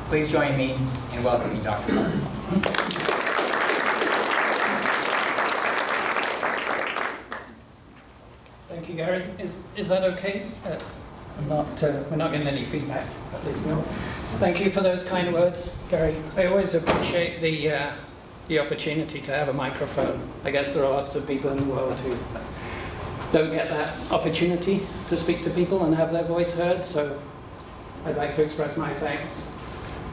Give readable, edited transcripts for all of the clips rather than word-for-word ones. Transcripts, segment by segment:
Please join me in welcoming Dr. Clark. Thank you, Gary. Is that okay? We're not getting any feedback, at least no. Thank you for those kind words, Gary. I always appreciate the opportunity to have a microphone. I guess there are lots of people in the world who don't get that opportunity to speak to people and have their voice heard, so I'd like to express my thanks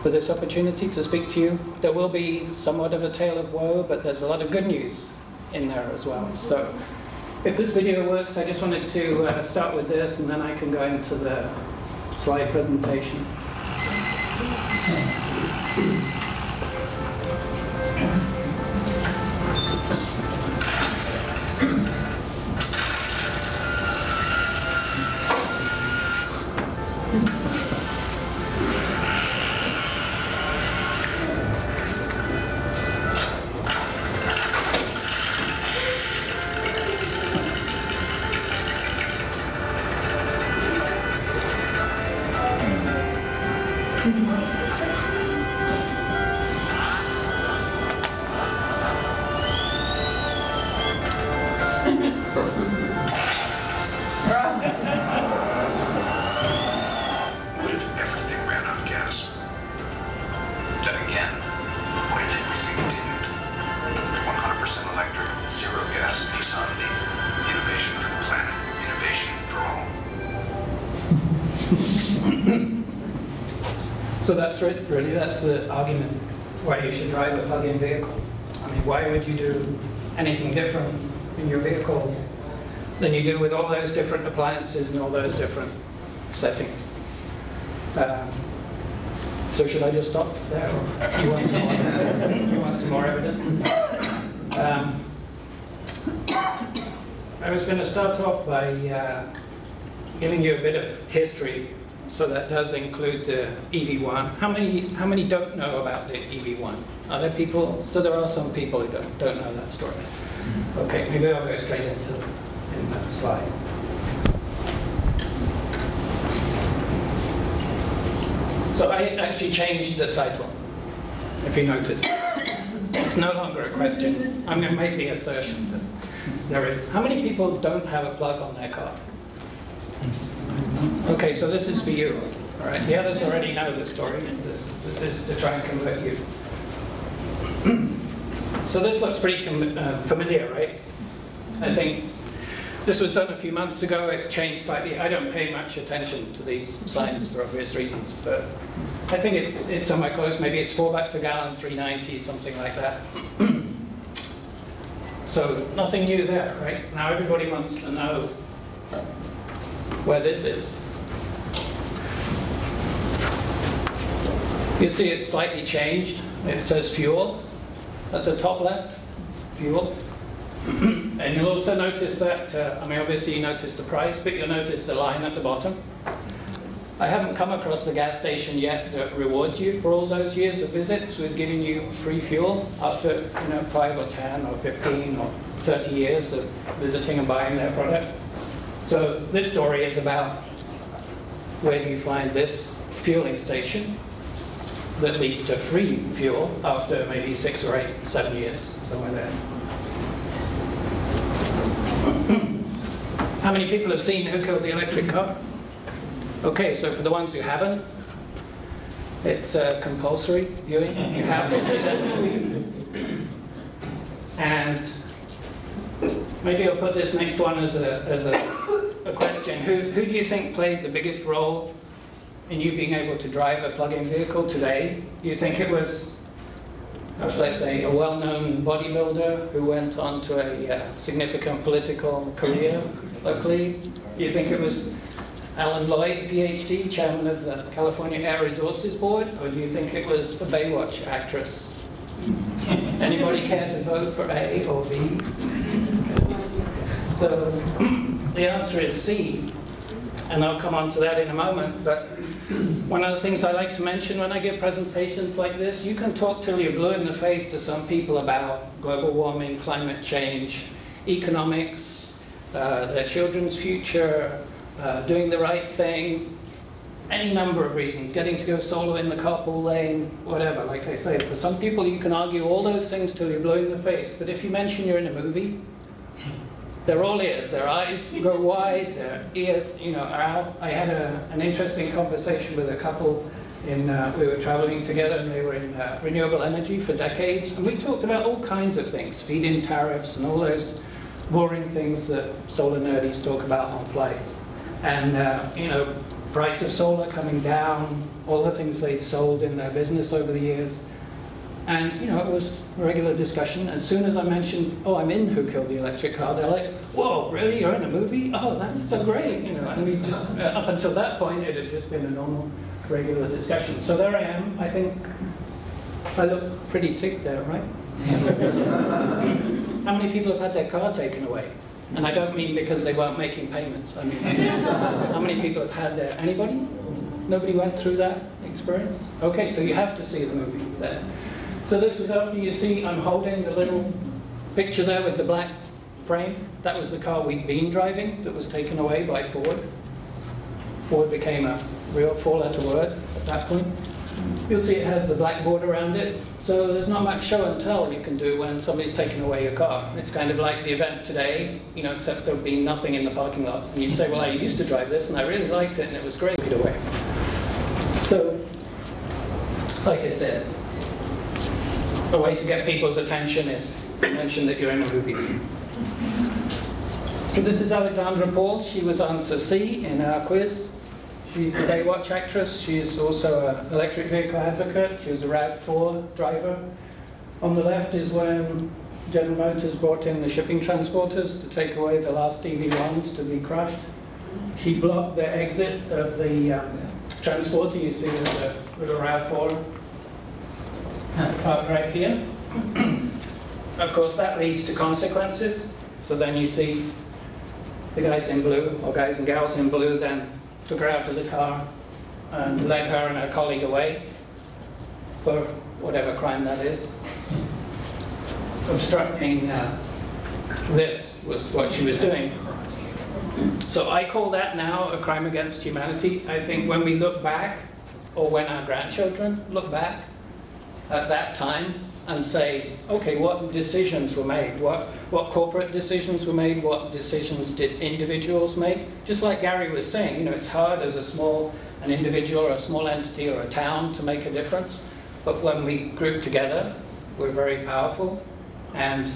for this opportunity to speak to you. There will be somewhat of a tale of woe, but there's a lot of good news in there as well. So if this video works, I just wanted to start with this, and then I can go into the slide presentation. So that's really, that's the argument why you should drive a plug-in vehicle. I mean, why would you do anything different in your vehicle than you do with all those different appliances and all those different settings? So should I just stop there? Or you want some more, you want some more evidence? I was going to start off by giving you a bit of history. So that does include the EV1. How many don't know about the EV1? Are there people? So there are some people who don't know that story. Okay, maybe I'll go straight into the slide. So I actually changed the title, if you notice. It's no longer a question. I'm going to make the assertion that there is. How many people don't have a plug on their car? Okay, so this is for you, all right? The others already know the story. This is to try and convert you. So this looks pretty familiar, right? I think this was done a few months ago. It's changed slightly. I don't pay much attention to these signs for obvious reasons, but I think it's somewhere close. Maybe it's $4 a gallon, $3.90, something like that. So nothing new there, right? Now everybody wants to know where this is. You see it's slightly changed. It says fuel at the top left, fuel. And you'll also notice that, I mean obviously you notice the price, but you'll notice the line at the bottom. I haven't come across the gas station yet that rewards you for all those years of visits with giving you free fuel after 5 or 10 or 15 or 30 years of visiting and buying their product. So this story is about where do you find this fueling station that leads to free fuel after maybe 6 or 8, 7 years, somewhere there. How many people have seen Who Killed the Electric Car? Okay, so for the ones who haven't, it's compulsory viewing. You have to see that movie. And maybe I'll put this next one as a question. Who do you think played the biggest role in you being able to drive a plug-in vehicle today? Do you think it was, how should I say, a well-known bodybuilder who went on to a significant political career locally? Do you think it was Alan Lloyd, PhD, chairman of the California Air Resources Board? Or do you think it was a Baywatch actress? Anybody care to vote for A or B? So the answer is C, and I'll come on to that in a moment. But one of the things I like to mention when I give presentations like this, you can talk till you're blue in the face to some people about global warming, climate change, economics, their children's future, doing the right thing, any number of reasons, getting to go solo in the carpool lane, whatever. Like I say, for some people you can argue all those things till you're blue in the face, but if you mention you're in a movie, they're all ears. Their eyes go wide, their ears, are out. I had an interesting conversation with a couple we were traveling together, and they were in renewable energy for decades, and we talked about all kinds of things, feed-in tariffs and all those boring things that solar nerdies talk about on flights. And, price of solar coming down, all the things they'd sold in their business over the years. And, it was a regular discussion. As soon as I mentioned, oh, I'm in Who Killed the Electric Car, they're like, whoa, really, you're in a movie? Oh, that's so great, And we just, up until that point, it had just been a normal, regular discussion. So there I am. I think I look pretty ticked there, right? How many people have had their car taken away? And I don't mean because they weren't making payments. I mean, how many people have had their... Anybody? Nobody went through that experience? Okay, so you have to see the movie there. So this was after you see, I'm holding the little picture there with the black frame. That was the car we'd been driving that was taken away by Ford. Ford became a real four-letter word at that point. You'll see it has the black border around it. So there's not much show and tell you can do when somebody's taking away your car. It's kind of like the event today, except there'll be nothing in the parking lot. And you'd say, well, I used to drive this and I really liked it and it was great. Get away. So, like I said, a way to get people's attention is to mention that you're in a movie. So this is Alexandra Paul. She was answer C in our quiz. She's the Baywatch actress. She's also an electric vehicle advocate. She was a RAV4 driver. On the left is when General Motors brought in the shipping transporters to take away the last EV1s to be crushed. She blocked the exit of the transporter. You see there's a little RAV4 parked right here. Of course, that leads to consequences. So then you see the guys in blue, or guys and gals in blue, then took her out of the car and led her and her colleague away for whatever crime that is. Obstructing this was what she was doing. So I call that now a crime against humanity. I think when we look back, or when our grandchildren look back at that time and say, okay, what decisions were made? What corporate decisions were made? What decisions did individuals make? Just like Gary was saying, it's hard as an individual or a small entity or a town to make a difference. But when we group together, we're very powerful. And,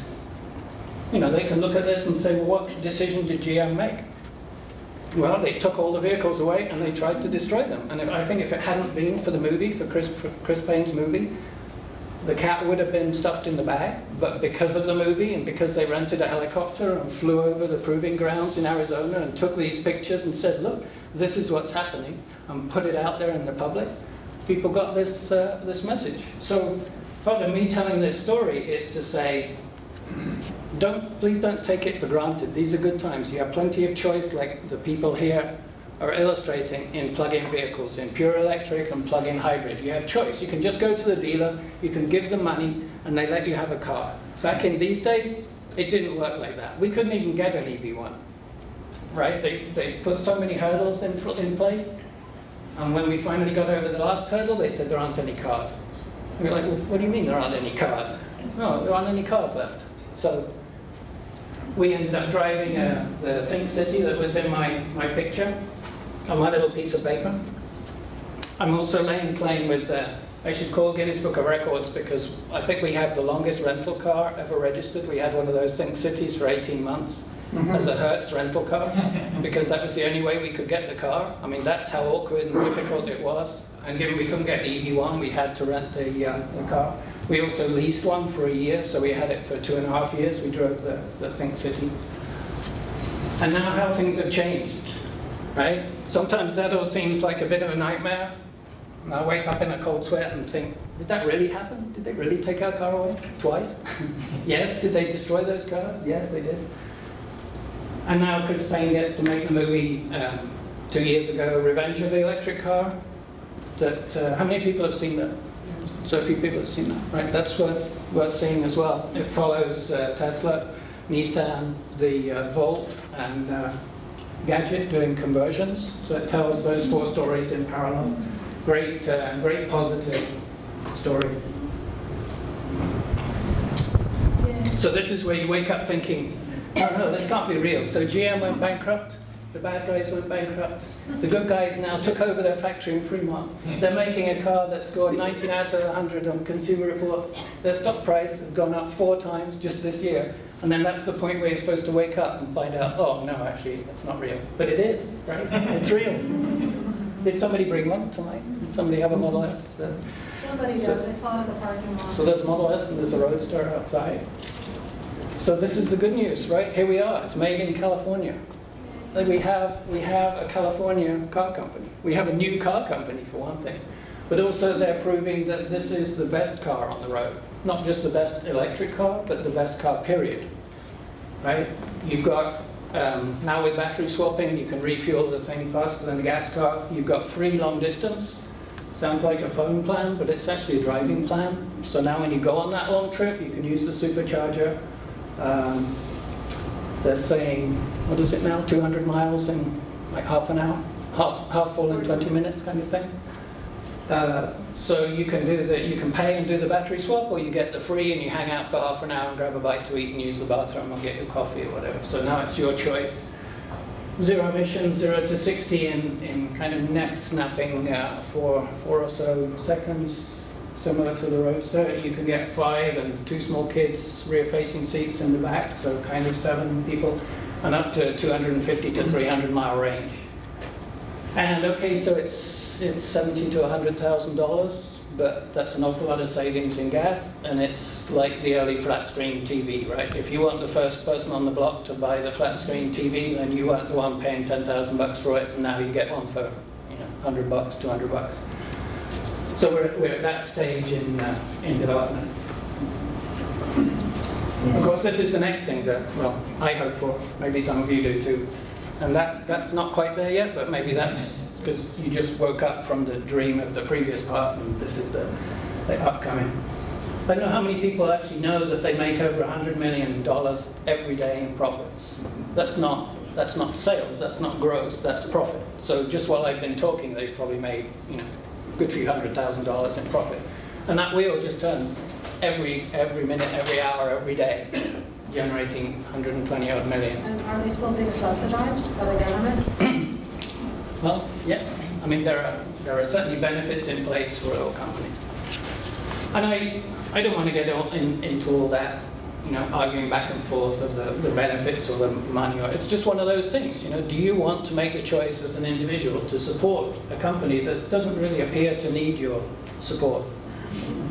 they can look at this and say, well, what decision did GM make? Well, they took all the vehicles away and they tried to destroy them. And I think if it hadn't been for the movie, for Chris Payne's movie, the cat would have been stuffed in the bag, but because of the movie and because they rented a helicopter and flew over the proving grounds in Arizona and took these pictures and said, look, this is what's happening, and put it out there in the public, people got this message. So part of me telling this story is to say, please don't take it for granted. These are good times. You have plenty of choice, like the people here are illustrating, in plug-in vehicles, in pure electric and plug-in hybrid. You have choice. You can just go to the dealer, you can give them money, and they let you have a car. Back in these days, it didn't work like that. We couldn't even get an EV1, right? They put so many hurdles in place, and when we finally got over the last hurdle, they said there aren't any cars. We were like, well, what do you mean there aren't any cars? No, there aren't any cars left. So we ended up driving the Think City that was in my picture on my little piece of paper. I'm also laying claim with, I should call Guinness Book of Records, because I think we have the longest rental car ever registered. We had one of those Think Cities for 18 months as a Hertz rental car, because that was the only way we could get the car. I mean, that's how awkward and difficult it was. And given we couldn't get the EV1, we had to rent the car. We also leased one for a year, so we had it for 2.5 years. We drove the Think City. And now how things have changed, right? Sometimes that all seems like a bit of a nightmare. And I wake up in a cold sweat and think, did that really happen? Did they really take our car away? Twice? Yes. Did they destroy those cars? Yes, they did. And now Chris Payne gets to make a movie 2 years ago, Revenge of the Electric Car. How many people have seen that? So a few people have seen that, right? That's worth seeing as well. It follows Tesla, Nissan, the Volt, and gadget doing conversions, so it tells those 4 stories in parallel. Great, great positive story. So this is where you wake up thinking, oh no, this can't be real. So GM went bankrupt, the bad guys went bankrupt, the good guys now took over their factory in Fremont. They're making a car that scored 19 out of 100 on Consumer Reports. Their stock price has gone up 4 times just this year. And then that's the point where you're supposed to wake up and find out, oh no, actually, it's not real. But it is, right? It's real. Did somebody bring one tonight? Did somebody have a Model S? Somebody does. I saw it in the parking lot. So there's a Model S and there's a Roadster outside. So this is the good news, right? Here we are. It's made in California. We have a California car company. We have a new car company, for one thing. But also they're proving that this is the best car on the road. Not just the best electric car, but the best car, period. Right? You've got, now with battery swapping, you can refuel the thing faster than a gas car. You've got free long distance. Sounds like a phone plan, but it's actually a driving plan. So now when you go on that long trip, you can use the supercharger. They're saying, what is it now, 200 miles in like half an hour? Half full in 20 minutes kind of thing. So you can pay and do the battery swap, or you get the free and you hang out for half an hour and grab a bite to eat and use the bathroom or get your coffee or whatever. So now it's your choice. Zero emissions, 0 to 60 in kind of neck snapping for 4 or so seconds. Similar to the Roadster, you can get 5 and 2 small kids, rear-facing seats in the back, so kind of 7 people, and up to 250 to 300 mile range. And okay, so it's $70,000 to $100,000, but that's an awful lot of savings in gas, and it's like the early flat-screen TV, right? If you weren't the first person on the block to buy the flat-screen TV, then you weren't the one paying $10,000 for it, and now you get one for $100, $200. So we're at that stage in development. Of course, this is the next thing that, well, I hope for. Maybe some of you do too. And that's not quite there yet, but maybe that's because you just woke up from the dream of the previous part, and this is the upcoming. I don't know how many people actually know that they make over $100 million every day in profits. That's not sales, that's not gross, that's profit. So just while I've been talking, they've probably made, good few $100,000 in profit. And that wheel just turns every minute, every hour, every day, generating 120 odd million. And are they still being subsidized by the government? Well, yes. I mean, there are certainly benefits in place for oil companies. And I don't want to get into all that, arguing back and forth of the benefits or the money. It's just one of those things, Do you want to make the choice as an individual to support a company that doesn't really appear to need your support?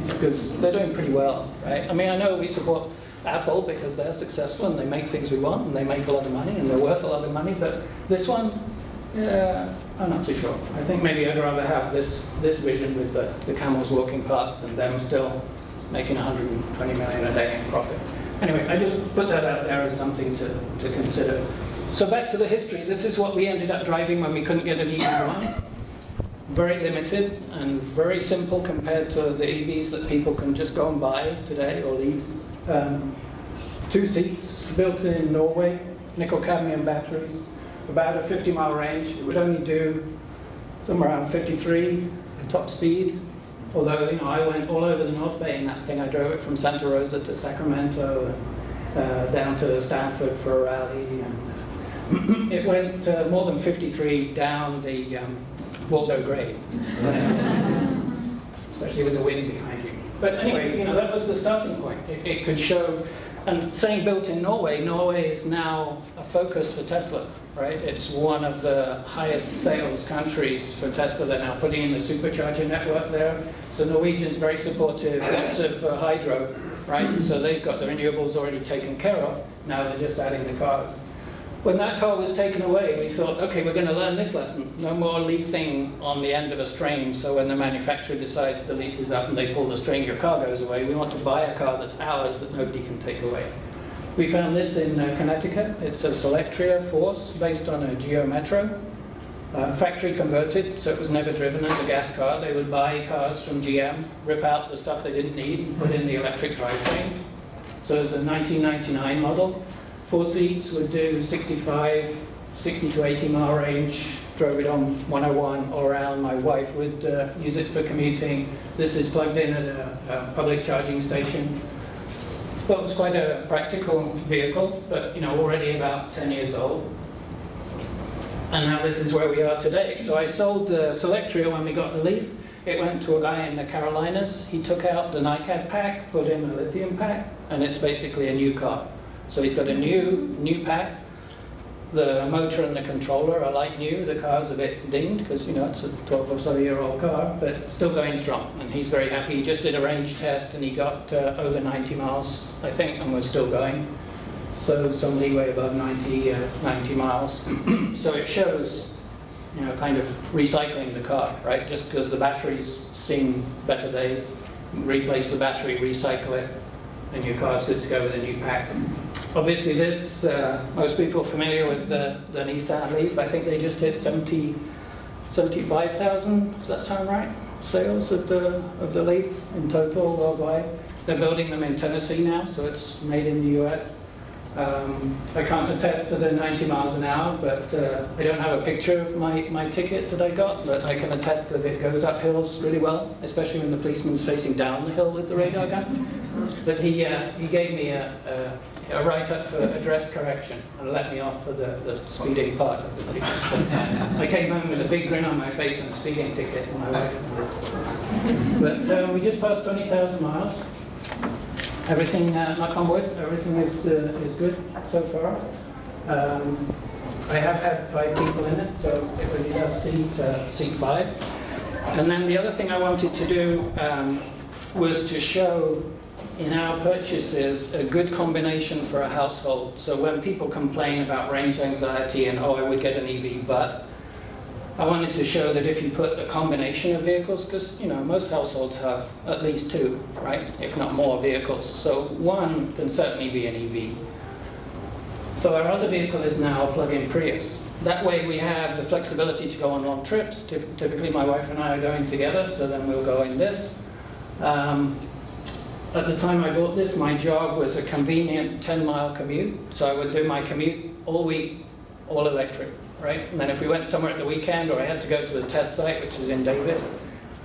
Because they're doing pretty well, right? I mean, I know we support Apple because they're successful and they make things we want and they make a lot of money and they're worth a lot of money, but this one, I'm not too sure. I think maybe I'd rather have this vision with the camels walking past and them still making 120 million a day in profit. Anyway, I just put that out there as something to consider. So back to the history. This is what we ended up driving when we couldn't get an EV1. Very limited and very simple compared to the EVs that people can just go and buy today, or these. 2 seats, built in Norway, nickel cadmium batteries, about a 50-mile range. It would only do somewhere around 53 top speed. Although, I went all over the North Bay in that thing. I drove it from Santa Rosa to Sacramento, down to Stanford for a rally. And it went more than 53 down the Waldo grade, especially with the wind behind you. But anyway, that was the starting point. It could show, and saying built in Norway, Norway is now a focus for Tesla, right? It's one of the highest sales countries for Tesla. They're now putting in the supercharger network there. So Norwegians very supportive, lots of hydro, right? So they've got the renewables already taken care of. Now they're just adding the cars. When that car was taken away, we thought, okay, we're going to learn this lesson. No more leasing on the end of a string, so when the manufacturer decides the lease is up and they pull the string, your car goes away. We want to buy a car that's ours that nobody can take away. We found this in Connecticut. It's a Selectria Force based on a Geo Metro. Factory converted, so it was never driven as a gas car. They would buy cars from GM, rip out the stuff they didn't need, and put in the electric drivetrain. So it was a 1999 model. 4 seats would do 65 60 to 80 mile range, drove it on 101 all around. My wife would use it for commuting. This is plugged in at a public charging station. So it was quite a practical vehicle, but already about 10 years old. And now this is where we are today. So I sold the Selectria when we got the Leaf. It went to a guy in the Carolinas. He took out the NiCad pack, put in a lithium pack, and it's basically a new car. So he's got a new pack. The motor and the controller are like new. The car's a bit dinged because it's a 12 or so year old car, but still going strong. And he's very happy. He just did a range test and he got over 90 miles, I think, and was still going. So some leeway above 90 miles. So it shows, kind of recycling the car, right? Just because the battery's seen better days, replace the battery, recycle it, and your car's good to go with a new pack. Obviously this, most people are familiar with the Nissan Leaf. I think they just hit 75,000, does that sound right? Sales of the Leaf in total worldwide. They're building them in Tennessee now, so it's made in the US. I can't attest to the 90 miles an hour, but I don't have a picture of my ticket that I got, but I can attest that it goes up hills really well, especially when the policeman's facing down the hill with the radar gun. But he gave me a write-up for address correction and let me off for the speeding part of the ticket. So I came home with a big grin on my face and a speeding ticket, and my wife. But we just passed 20,000 miles. Everything, knock on wood, everything is good so far. I have had 5 people in it, so it really does seat 5. And then the other thing I wanted to do was to show in our purchases a good combination for a household. So when people complain about range anxiety and, oh, I would get an EV, but I wanted to show that if you put a combination of vehicles, because most households have at least 2, right, if not more vehicles. So one can certainly be an EV. So our other vehicle is now a plug-in Prius. That way we have the flexibility to go on long trips. Typically my wife and I are going together, so then we'll go in this. At the time I bought this, my job was a convenient 10-mile commute. So I would do my commute all week, all electric. Right? And then if we went somewhere at the weekend or I had to go to the test site, which is in Davis,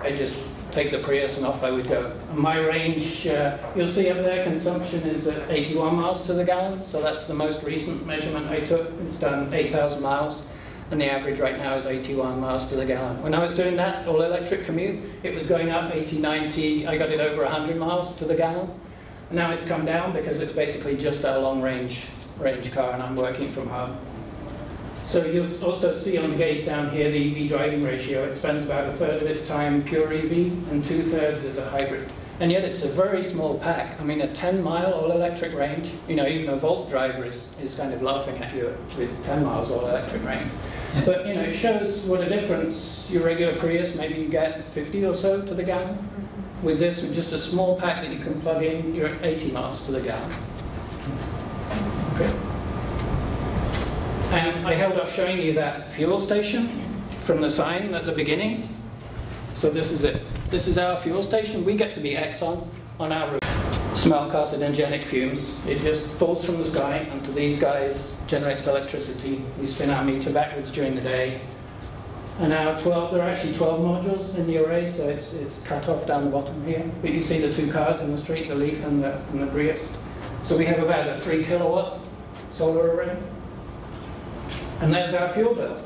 I'd just take the Prius and off I would go. And my range, you'll see up there, consumption is at 81 miles to the gallon. So that's the most recent measurement I took. It's done 8,000 miles. And the average right now is 81 miles to the gallon. When I was doing that all-electric commute, it was going up 80, 90. I got it over 100 miles to the gallon. And now it's come down because it's basically just our long-range car and I'm working from home. So you'll also see on the gauge down here the EV driving ratio. It spends about 1/3 of its time pure EV and 2/3 is a hybrid. And yet it's a very small pack. I mean, a 10-mile all-electric range, even a Volt driver is kind of laughing at you with 10 miles all-electric range. But it shows what a difference your regular Prius, maybe you get 50 or so to the gallon. With this, with just a small pack that you can plug in, you're at 80 miles to the gallon. Okay. And I held off showing you that fuel station from the sign at the beginning. So this is it. This is our fuel station. We get to be Exxon on our route. Smell carcinogenic fumes. It just falls from the sky onto these guys, generates electricity. We spin our meter backwards during the day. And our there are actually 12 modules in the array, so it's cut off down the bottom here. But you see the 2 cars in the street, the Leaf and the Prius. So we have about a 3 kilowatt solar array. And there's our fuel bill.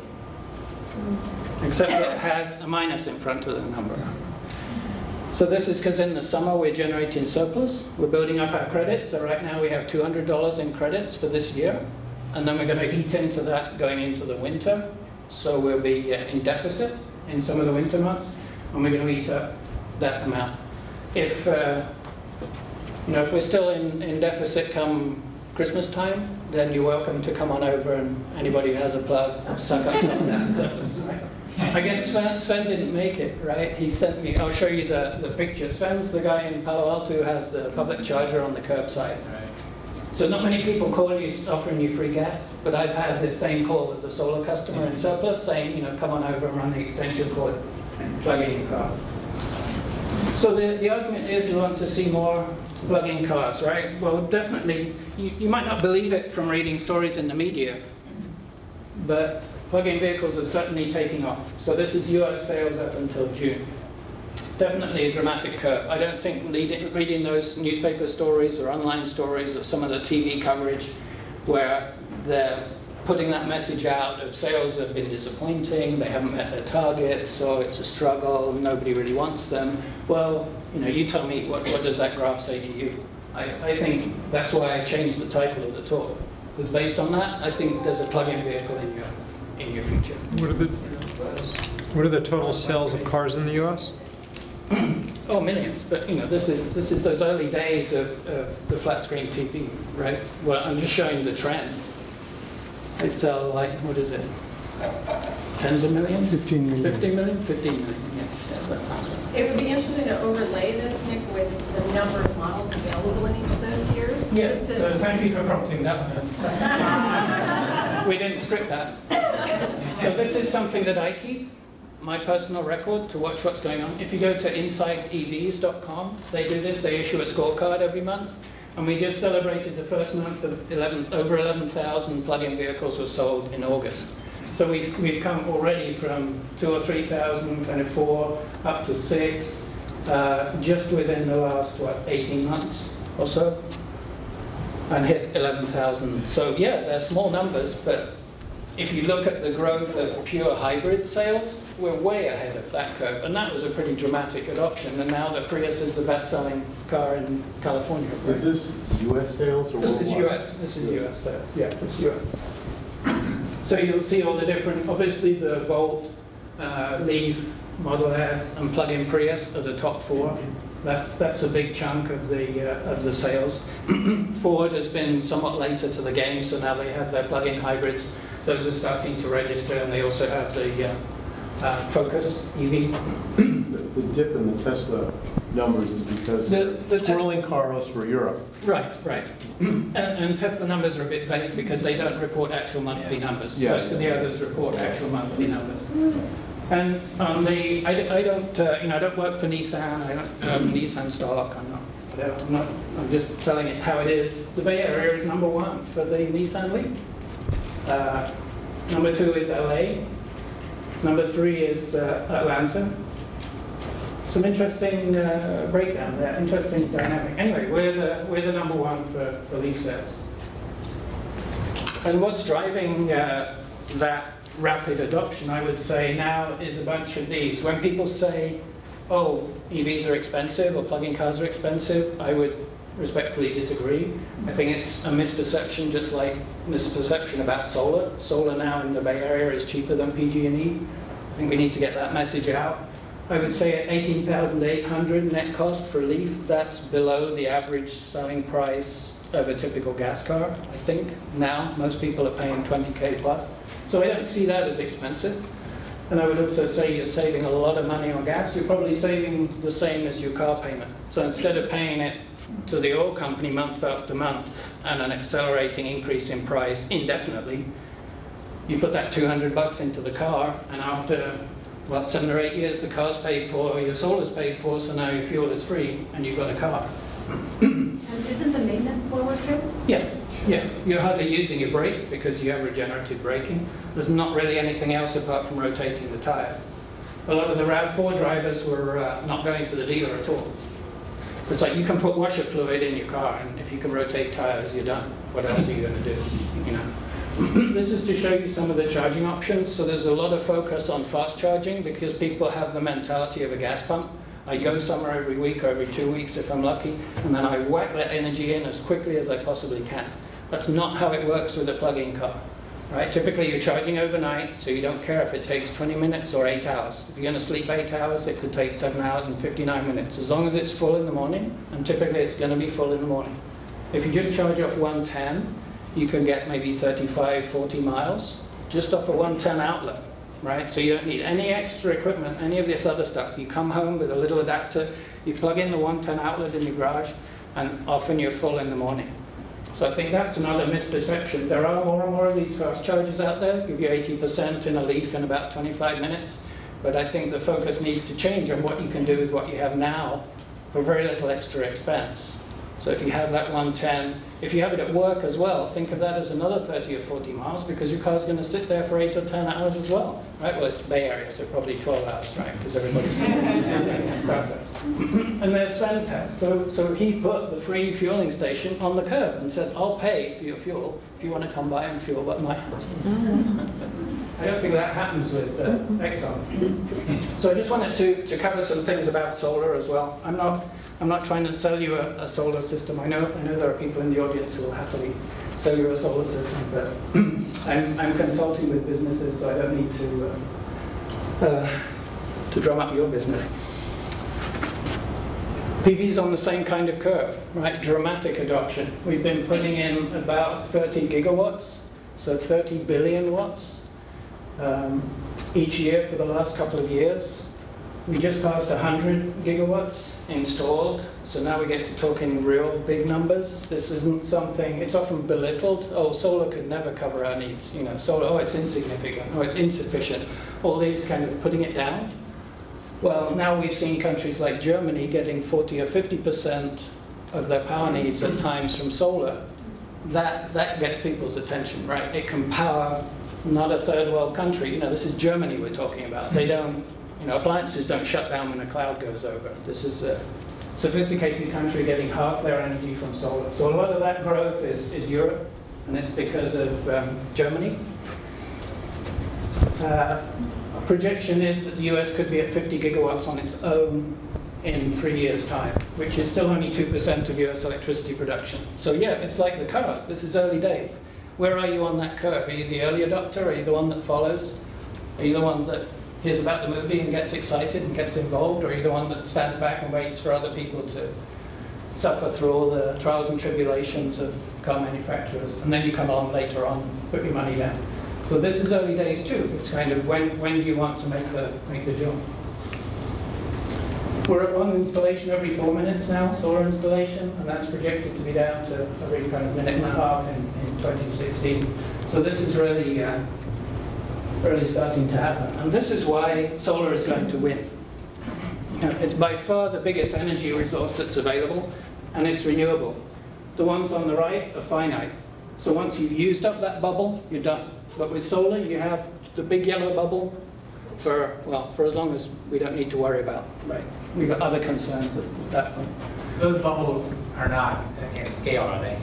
Except that it has a minus in front of the number. So this is because in the summer we're generating surplus. We're building up our credits. So right now we have $200 in credits for this year. And then we're going to eat into that going into the winter. So we'll be in deficit in some of the winter months. And we're going to eat up that amount. If we're still in deficit come Christmas time, then you're welcome to come on over and anybody who has a plug, suck up some of that surplus, right? I guess Sven didn't make it, right? He sent me, I'll show you the picture. Sven's the guy in Palo Alto who has the public charger on the curbside. Right. So not many people call you offering you free gas, but I've had the same call with the solar customer in surplus saying, come on over and run the extension cord and plug in your car. So the argument is you want to see more plug-in cars, right? Well, definitely, you might not believe it from reading stories in the media, but plug-in vehicles are certainly taking off. So this is US sales up until June. Definitely a dramatic curve. I don't think reading those newspaper stories or online stories or some of the TV coverage where they're putting that message out of sales have been disappointing, they haven't met their targets, so it's a struggle, nobody really wants them. Well, you tell me, what does that graph say to you? I think that's why I changed the title of the talk. Because based on that, I think there's a plug-in vehicle in your future. What are the total sales of cars in the U.S.? Oh, millions. But this is those early days of the flat screen TV, right? Well, I'm just showing you the trend. They sell like, what is it? Tens of millions? 15 million. 15 million? 15 million, yeah, that sounds right. It would be interesting to overlay this, Nick, with the number of models available in each of those years. Yes, Just so thank you for prompting that one. We didn't script that. So this is something that I keep, my personal record, to watch what's going on. If you go to insideevs.com, they do this, they issue a scorecard every month. And we just celebrated the first month of over 11,000 plug-in vehicles were sold in August. So we've come already from 2,000 or 3,000, kind of 4, up to 6, just within the last, 18 months or so, and hit 11,000. So yeah, they're small numbers, but if you look at the growth of pure hybrid sales, we're way ahead of that curve. And that was a pretty dramatic adoption. And now the Prius is the best-selling car in California. Right? Is this U.S. sales or This is worldwide? US. This is US sales. Yeah, it's US. So you'll see all the different, obviously the Volt, Leaf, Model S, and plug-in Prius are the top 4. That's a big chunk of the sales. Ford has been somewhat later to the game, so now they have their plug-in hybrids. Those are starting to register, and they also have the Focus EV. The dip in the Tesla numbers is because The twirling cars for Europe. Right. And Tesla numbers are a bit vague because they don't report actual monthly numbers. Yeah. Most of the others report actual monthly numbers. And I don't work for Nissan. I don't own Nissan stock. I'm just telling it how it is. The Bay Area is #1 for the Nissan Leaf. Number 2 is LA. Number 3 is Atlanta. Some interesting breakdown there, interesting dynamic. Anyway, we're the #1 for Leaf sales. And what's driving that rapid adoption, I would say now, is a bunch of these. When people say, oh, EVs are expensive or plug-in cars are expensive, I would respectfully disagree. I think it's a misperception, just like misperception about solar. Solar now in the Bay Area is cheaper than PG&E. I think we need to get that message out. I would say at $18,800 net cost for a Leaf, that's below the average selling price of a typical gas car, I think. Now, most people are paying 20K plus. So I don't see that as expensive. And I would also say you're saving a lot of money on gas. You're probably saving the same as your car payment. So instead of paying it to the oil company month after month and an accelerating increase in price indefinitely, you put that $200 into the car, and after, 7 or 8 years, the car's paid for, your solar's paid for, so now your fuel is free, and you've got a car. And isn't the maintenance lower too? Yeah. You're hardly using your brakes because you have regenerative braking. There's not really anything else apart from rotating the tires. A lot of the RAV4 drivers were not going to the dealer at all. It's like you can put washer fluid in your car, and if you can rotate tires, you're done. What else are you going to do? This is to show you some of the charging options. So there's a lot of focus on fast charging because people have the mentality of a gas pump. I go somewhere every week or every 2 weeks if I'm lucky, and then I whack that energy in as quickly as I possibly can. That's not how it works with a plug-in car. Right? Typically you're charging overnight, so you don't care if it takes 20 minutes or 8 hours. If you're going to sleep 8 hours, it could take 7 hours and 59 minutes, as long as it's full in the morning, and typically it's going to be full in the morning. If you just charge off 110, you can get maybe 35, 40 miles just off a 110 outlet, right? So you don't need any extra equipment, any of this other stuff. You come home with a little adapter, you plug in the 110 outlet in your garage, and often you're full in the morning. So I think that's another misperception. There are more and more of these fast chargers out there, give you 80% in a Leaf in about 25 minutes. But I think the focus needs to change on what you can do with what you have now for very little extra expense. So if you have that 110, If you have it at work as well, think of that as another 30 or 40 miles because your car's going to sit there for 8 or 10 hours as well, right? Well, it's Bay Area, so probably 12 hours, right? Because everybody's startup. And there's Sven's house. So he put the free fueling station on the curb and said, I'll pay for your fuel if you want to come by and fuel at my house. I don't think that happens with Exxon. So I just wanted to cover some things about solar as well. I'm not trying to sell you a solar system. I know there are people in the audience who will happily sell you a solar system, but I'm consulting with businesses, so I don't need to drum up your business. PV's on the same kind of curve, right? Dramatic adoption. We've been putting in about 30 gigawatts, so 30 billion watts each year for the last couple of years. We just passed 100 gigawatts installed, so now we get to talking real big numbers. This isn't something, it's often belittled. Oh, solar could never cover our needs. You know, solar, oh, it's insignificant, oh, it's insufficient. All these kind of putting it down. Well, now we've seen countries like Germany getting 40 or 50% of their power needs at times from solar. That gets people's attention, right? It can power not a third world country. You know, this is Germany we're talking about. They don't, you know, appliances don't shut down when a cloud goes over. This is a sophisticated country getting half their energy from solar. So a lot of that growth is Europe, and it's because of Germany. Projection is that the US could be at 50 gigawatts on its own in 3 years' time, which is still only 2% of US electricity production. So yeah, it's like the cars. This is early days. Where are you on that curve? Are you the early adopter? Are you the one that follows? Are you the one that hears about the movie and gets excited and gets involved? Or are you the one that stands back and waits for other people to suffer through all the trials and tribulations of car manufacturers? And then you come along later on, put your money down. So this is early days too. It's kind of when do you want to make the jump? We're at one installation every 4 minutes now, solar installation, and that's projected to be down to every kind of minute and a half in 2016. So this is really starting to happen. And this is why solar is going to win. You know, it's by far the biggest energy resource that's available, and it's renewable. The ones on the right are finite. So once you've used up that bubble, you're done. But with solar, you have the big yellow bubble for as long as we don't need to worry about, right? We've got other concerns at that point. Those bubbles are not in scale, are they?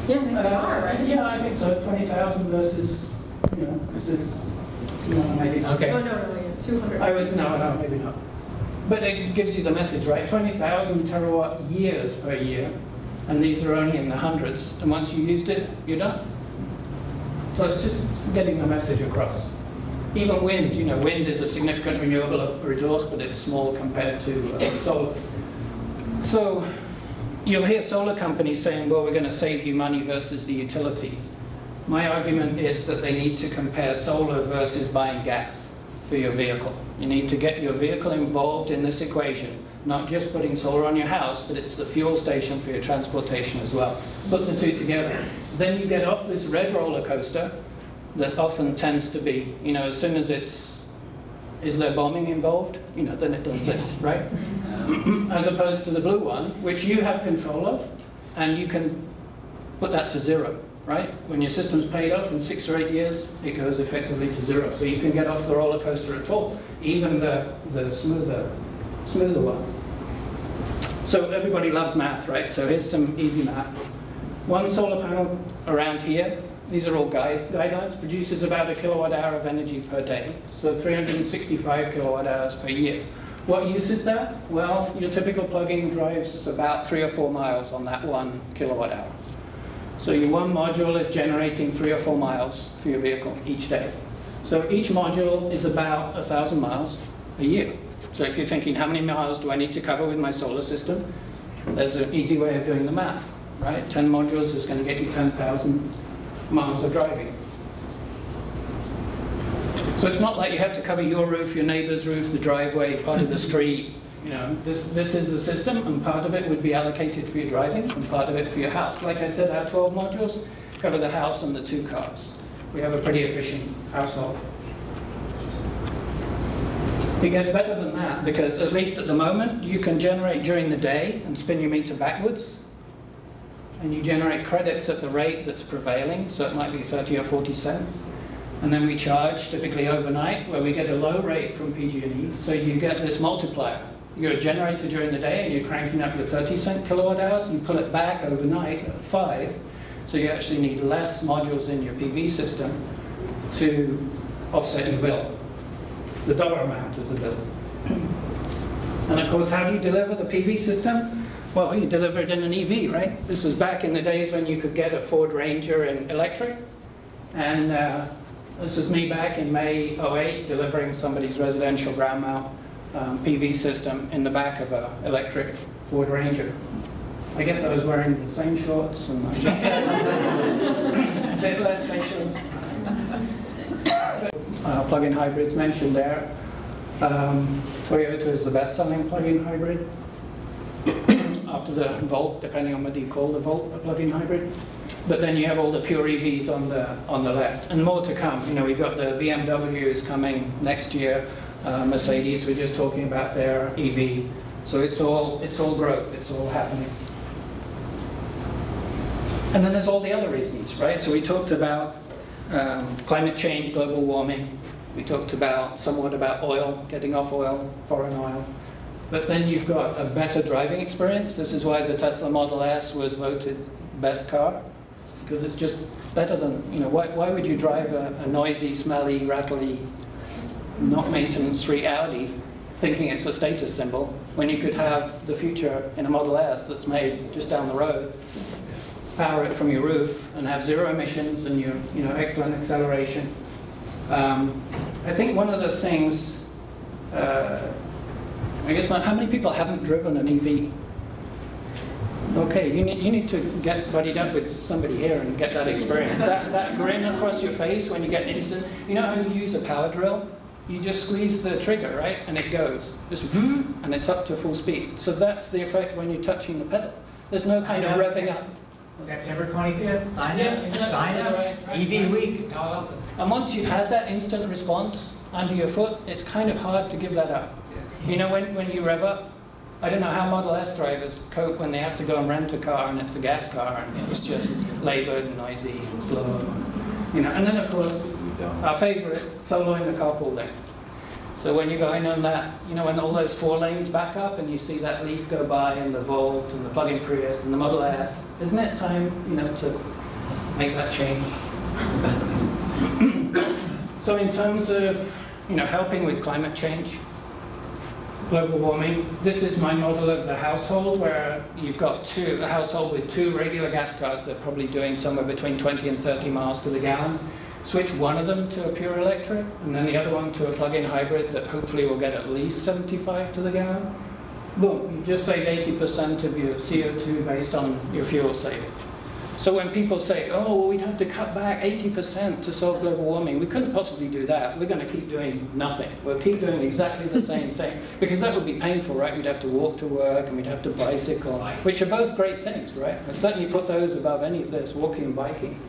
Yeah, they are, right? Yeah, I think so. 20,000 versus, you know, versus, you know, maybe not. Okay. Oh, no, yeah, 200. No, maybe not. But it gives you the message, right? 20,000 terawatt years per year, and these are only in the hundreds. And once you've used it, you're done. So it's just getting the message across. Even wind, you know, wind is a significant renewable resource, but it's small compared to solar. So you'll hear solar companies saying, well, we're going to save you money versus the utility. My argument is that they need to compare solar versus buying gas for your vehicle. You need to get your vehicle involved in this equation, not just putting solar on your house, but it's the fuel station for your transportation as well. Put the two together. Then you get off this red roller coaster that often tends to be, you know, as soon as is there bombing involved? You know, then it does this, right? As opposed to the blue one, which you have control of, and you can put that to zero, right? When your system's paid off in 6 or 8 years, it goes effectively to zero. So you can get off the roller coaster at all, even the smoother one. So everybody loves math, right? So here's some easy math. One solar panel around here, these are all guidelines, produces about a kilowatt hour of energy per day. So 365 kilowatt hours per year. What use is that? Well, your typical plug-in drives about 3 or 4 miles on that 1 kilowatt hour. So your one module is generating 3 or 4 miles for your vehicle each day. So each module is about 1,000 miles a year. So if you're thinking, how many miles do I need to cover with my solar system? There's an easy way of doing the math, right? 10 modules is going to get you 10,000 miles of driving. So it's not like you have to cover your roof, your neighbor's roof, the driveway, part of the street. You know, this is the system, and part of it would be allocated for your driving, and part of it for your house. Like I said, our 12 modules cover the house and the 2 cars. We have a pretty efficient household. It gets better than that, because at least at the moment, you can generate during the day and spin your meter backwards. and you generate credits at the rate that's prevailing, so it might be 30 or 40 cents. And then we charge, typically overnight, where we get a low rate from PG&E, so you get this multiplier. You're a generator during the day and you're cranking up your 30-cent kilowatt hours, you pull it back overnight at 5, so you actually need less modules in your PV system to offset your bill, the dollar amount of the bill. And of course, how do you deliver the PV system? Well, you deliver it in an EV, right? This was back in the days when you could get a Ford Ranger in electric. And this was me back in May '08 delivering somebody's residential ground mount PV system in the back of an electric Ford Ranger. I guess I was wearing the same shorts and I just a bit less facial. Plug-in hybrids mentioned there. Toyota is the best-selling plug-in hybrid. After the Volt, depending on whether you call the Volt a plug-in hybrid. But then you have all the pure EVs on the left, and more to come. You know, we've got the BMWs coming next year. Mercedes, we're just talking about their EV. So it's all growth. It's all happening. And then there's all the other reasons, right? So we talked about climate change, global warming. We talked about somewhat about oil, getting off oil, foreign oil. But then you've got a better driving experience. This is why the Tesla Model S was voted best car, because it's just better than, you know, why would you drive a noisy, smelly, rattly, not maintenance-free Audi thinking it's a status symbol when you could have the future in a Model S that's made just down the road, power it from your roof and have zero emissions and your, you know, excellent acceleration. I think one of the things, I guess, how many people haven't driven an EV? Okay, you need to get buddied up with somebody here and get that experience. That grin across your face when you get instant. You know how you use a power drill? You just squeeze the trigger, right, and it goes. Just vroom, and it's up to full speed. So that's the effect when you're touching the pedal. There's no kind of revving up. September 25th, sign up, Yeah, sign up. right. EV week, all up. And once you've had that instant response under your foot, it's kind of hard to give that up. You know, when you rev up, I don't know how Model S drivers cope when they have to go and rent a car and it's a gas car and it's just laboured and noisy and slow. You know, and then of course, our favourite, soloing the carpool lane. So when you're going on that, you know, when all those 4 lanes back up and you see that Leaf go by and the Volt and the plug-in Prius and the Model S, isn't it time, you know, to make that change? So in terms of, you know, helping with climate change, global warming, this is my model of the household where you've got a household with 2 regular gas cars. They're probably doing somewhere between 20 and 30 miles to the gallon. Switch one of them to a pure electric, and then the other one to a plug-in hybrid that hopefully will get at least 75 to the gallon. Boom, you just save 80% of your CO2 based on your fuel saving. So when people say, oh, well, we'd have to cut back 80% to solve global warming, we couldn't possibly do that. We're going to keep doing nothing. We'll keep doing exactly the same thing. Because that would be painful, right? We'd have to walk to work and we'd have to bicycle, which are both great things, right? I certainly put those above any of this, walking and biking.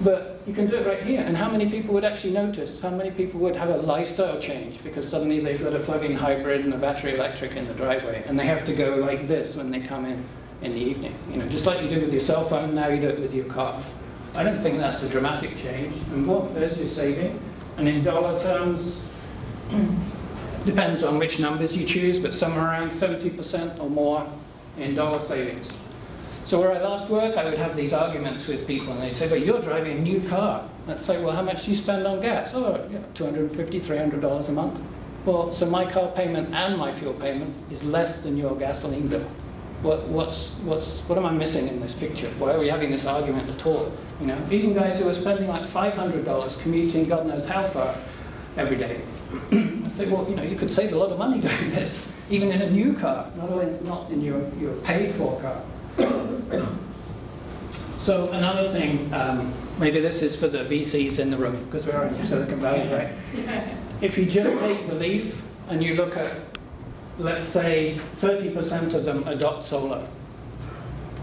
But you can do it right here. And how many people would actually notice? How many people would have a lifestyle change because suddenly they've got a plug-in hybrid and a battery electric in the driveway and they have to go like this when they come in the evening? You know, just like you do with your cell phone, now you do it with your car. I don't think that's a dramatic change. And well, there's your saving. And in dollar terms, depends on which numbers you choose, but somewhere around 70% or more in dollar savings. So where I last worked, I would have these arguments with people, and they say, but you're driving a new car. I'd say, well, how much do you spend on gas? Oh, you know, $250, $300 a month. Well, so my car payment and my fuel payment is less than your gasoline bill. What am I missing in this picture? Why are we having this argument at all? You know, even guys who are spending like $500 commuting God knows how far every day. I say, well, you know, you could save a lot of money doing this, even in a new car, not in your paid-for car. So another thing, maybe this is for the VCs in the room, because we're in Silicon Valley, right? If you just take the Leaf and you look at, let's say, 30% of them adopt solar,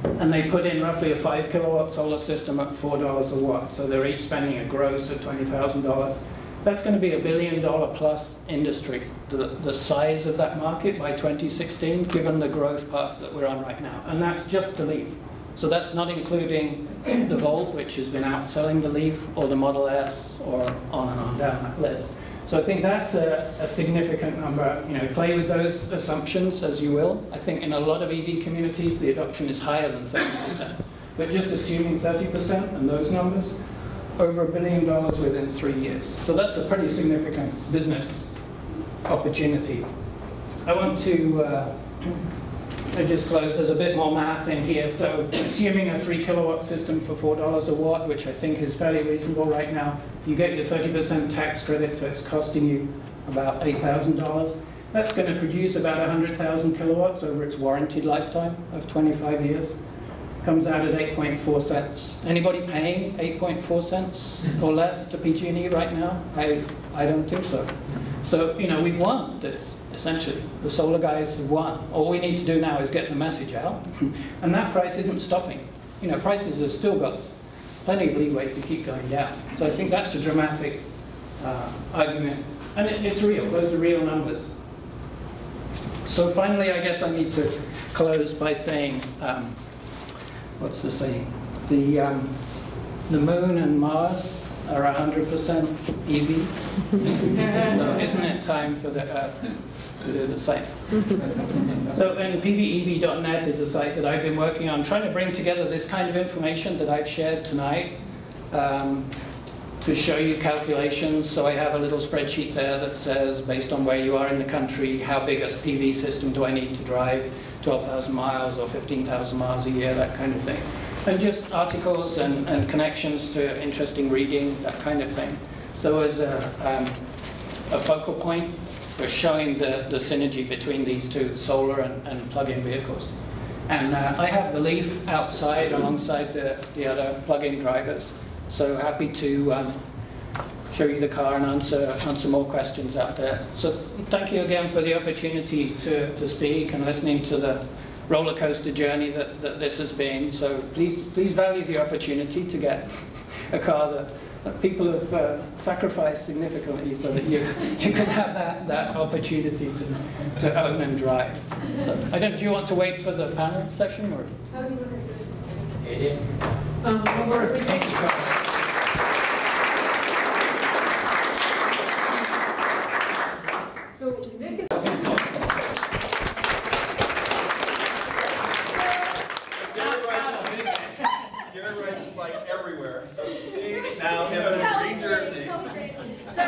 and they put in roughly a 5 kilowatt solar system at $4 a watt, so they're each spending a gross of $20,000. That's going to be $1 billion plus industry, the size of that market by 2016, given the growth path that we're on right now. And that's just the Leaf. So that's not including the Volt, which has been outselling the Leaf, or the Model S, or on and on down that list. So I think that's a significant number. You know, play with those assumptions as you will. I think in a lot of EV communities, the adoption is higher than 30%. But just assuming 30% and those numbers, over $1 billion within 3 years. So that's a pretty significant business opportunity. I want to I just close. There's a bit more math in here. So assuming a 3 kilowatt system for $4 a watt, which I think is fairly reasonable right now, you get your 30% tax credit, so it's costing you about $8,000. That's going to produce about 100,000 kilowatts over its warranted lifetime of 25 years. Comes out at 8.4 cents. Anybody paying 8.4 cents or less to PG&E right now? I don't think so. So, you know, we've won this, essentially. The solar guys have won. All we need to do now is get the message out. And that price isn't stopping. You know, prices have still got plenty of leeway to keep going down. So I think that's a dramatic argument. And it's real. Those are real numbers. So finally, I guess I need to close by saying, what's the saying? The moon and Mars are 100% EV. So isn't it time for the Earth to do the same? So, and pvev.net is a site that I've been working on, trying to bring together this kind of information that I've shared tonight to show you calculations. So I have a little spreadsheet there that says, based on where you are in the country, how big a PV system do I need to drive, 12,000 miles or 15,000 miles a year, that kind of thing. And just articles and connections to interesting reading, that kind of thing. So as a focal point for showing the synergy between these two, solar and plug-in vehicles. And I have the Leaf outside alongside the other plug-in drivers. So happy to show you the car and answer more questions out there. So thank you again for the opportunity to speak and listening to the roller coaster journey that this has been. So please value the opportunity to get a car that people have sacrificed significantly so that you can have that opportunity to own and drive. So, do you want to wait for the panel session or? How do you want to do it? Thank you, Carl. So Nick is Gary rides his bike everywhere. So you see now him in a green jersey. So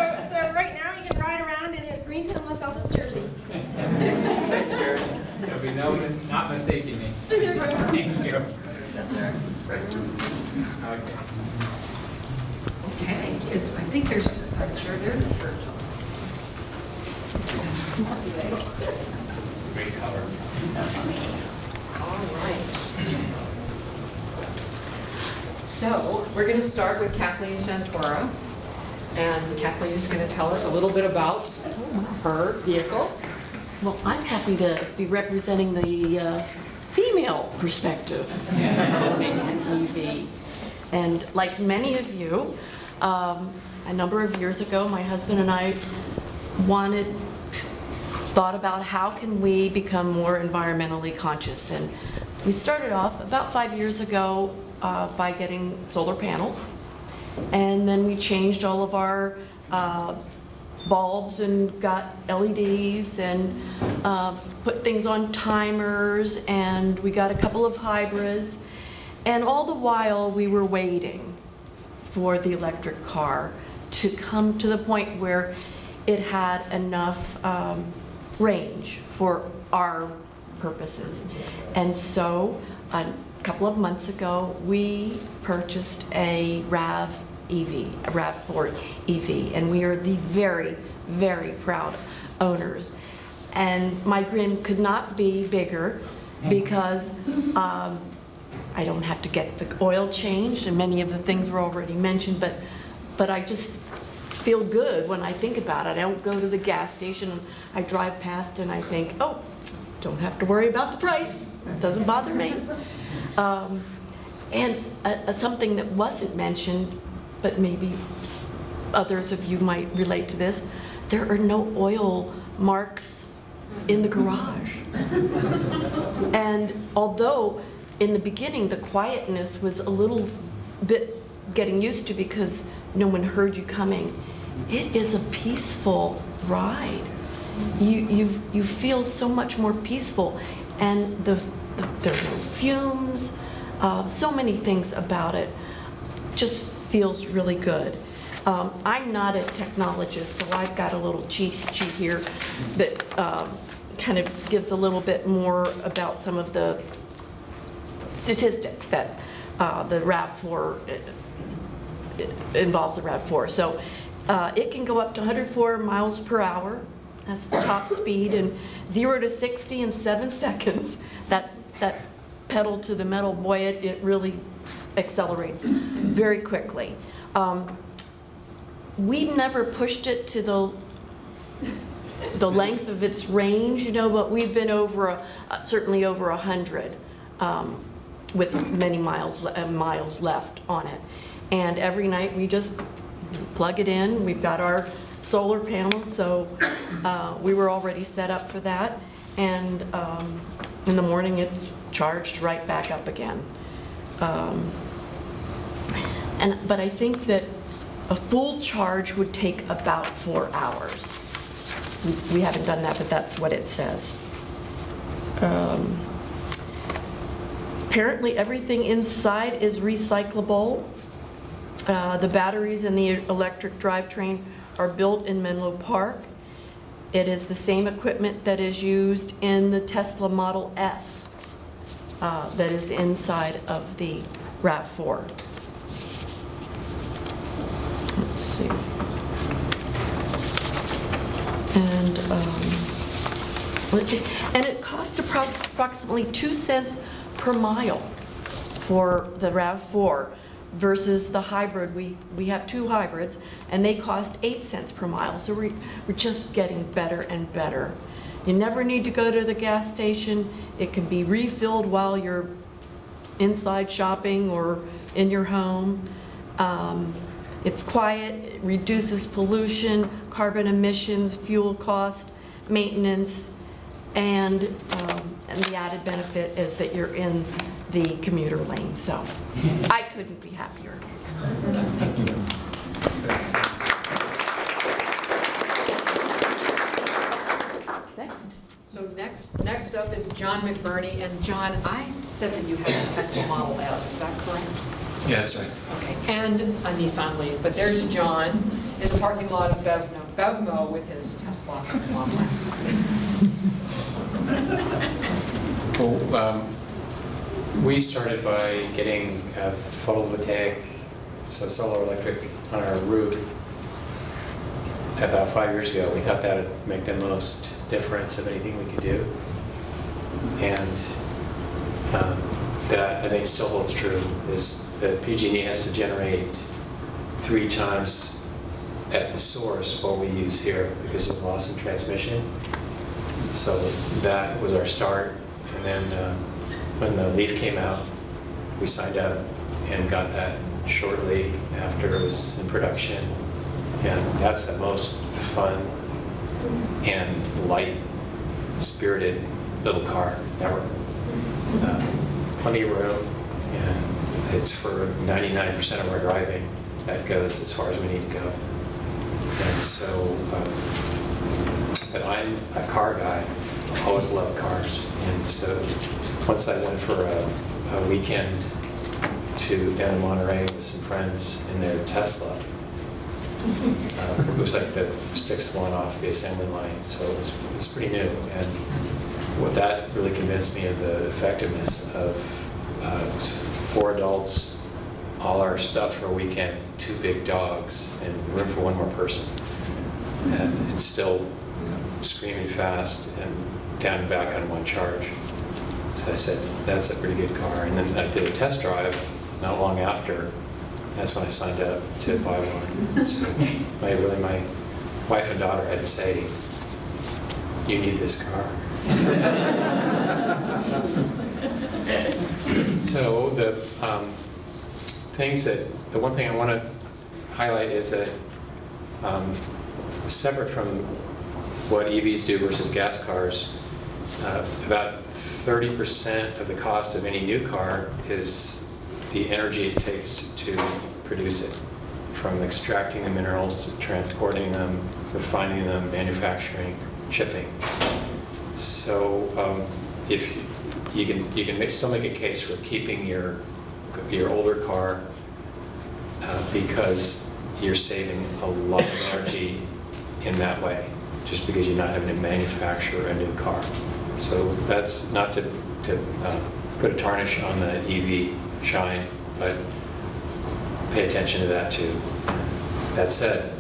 right now he can ride around in his GreenTown Los Altos jersey. Thanks, Gary. There'll be not mistaking me. Thank you. Okay, I think there's, I'm sure there's the first one. Great cover. All right. So we're going to start with Kathleen Santoro. And Kathleen is going to tell us a little bit about her vehicle. Well, I'm happy to be representing the female perspective of owning an EV. And like many of you, a number of years ago, my husband and I thought about how can we become more environmentally conscious. And we started off about 5 years ago by getting solar panels. And then we changed all of our bulbs and got LEDs and put things on timers, and we got a couple of hybrids. And all the while we were waiting for the electric car to come to the point where it had enough range for our purposes. And so a couple of months ago we purchased a RAV4 EV, and we are the very, very proud owners. And my grin could not be bigger because I don't have to get the oil changed, and many of the things were already mentioned, but I just feel good when I think about it. I don't go to the gas station, I drive past and I think, oh, don't have to worry about the price, it doesn't bother me. And something that wasn't mentioned, but maybe others of you might relate to this, there are no oil marks in the garage. And although in the beginning, the quietness was a little bit getting used to because no one heard you coming. It is a peaceful ride. You feel so much more peaceful, and there are no fumes. So many things about it just feels really good. I'm not a technologist, so I've got a little cheat sheet here that kind of gives a little bit more about some of the statistics that the RAV4 involves the RAV4. So it can go up to 104 miles per hour. That's the top speed, and 0 to 60 in 7 seconds. That pedal to the metal, boy, it really accelerates very quickly. We never pushed it to the length of its range, you know, but we've been over certainly over 100 with many miles left on it. And every night we just plug it in. We've got our solar panels, so we were already set up for that. And in the morning it's charged right back up again. But I think that a full charge would take about 4 hours. We haven't done that, but that's what it says. Apparently everything inside is recyclable. The batteries in the electric drivetrain are built in Menlo Park. It is the same equipment that is used in the Tesla Model S that is inside of the RAV4. Let's see. And let's see. And it costs approximately 2 cents per mile for the RAV4 versus the hybrid. We have 2 hybrids, and they cost 8 cents per mile. So we're just getting better and better. You never need to go to the gas station. It can be refilled while you're inside shopping or in your home. It's quiet, it reduces pollution, carbon emissions, fuel cost, maintenance, and the added benefit is that you're in the commuter lane. So I couldn't be happier. Thank you. Next. So next up is John McBurney. And John, I said that you have a Tesla Model S, is that correct? Yeah, that's right. Okay, and a Nissan Leaf. But there's John in the parking lot of Bevmo with his Tesla Model S. Well, we started by getting a photovoltaic, so solar electric, on our roof about 5 years ago. We thought that would make the most difference of anything we could do. And that, I think, still holds true, is that PG&E has to generate 3 times at the source what we use here because of loss in transmission. So that was our start. And then when the Leaf came out, we signed up and got that shortly after it was in production. And that's the most fun and light, spirited little car ever. Plenty of room, and it's for 99% of our driving. That goes as far as we need to go. And so, but I'm a car guy. I always loved cars. And so once I went for a weekend down in Monterey with some friends in their Tesla, it was like the 6th one off the assembly line, so it was pretty new. And what that really convinced me of the effectiveness of 4 adults, all our stuff for a weekend, 2 big dogs, and room for 1 more person. And it's still screaming fast and down and back on 1 charge. So I said, that's a pretty good car. And then I did a test drive not long after. That's when I signed up to buy one. So my wife and daughter had to say, you need this car. So the one thing I want to highlight is that separate from what EVs do versus gas cars, about 30% of the cost of any new car is the energy it takes to produce it, from extracting the minerals to transporting them, refining them, manufacturing, shipping. So if you can still make a case for keeping your older car because you're saving a lot of energy in that way, just because you're not having to manufacture a new car. So that's not to put a tarnish on the EV shine, but pay attention to that too. That said,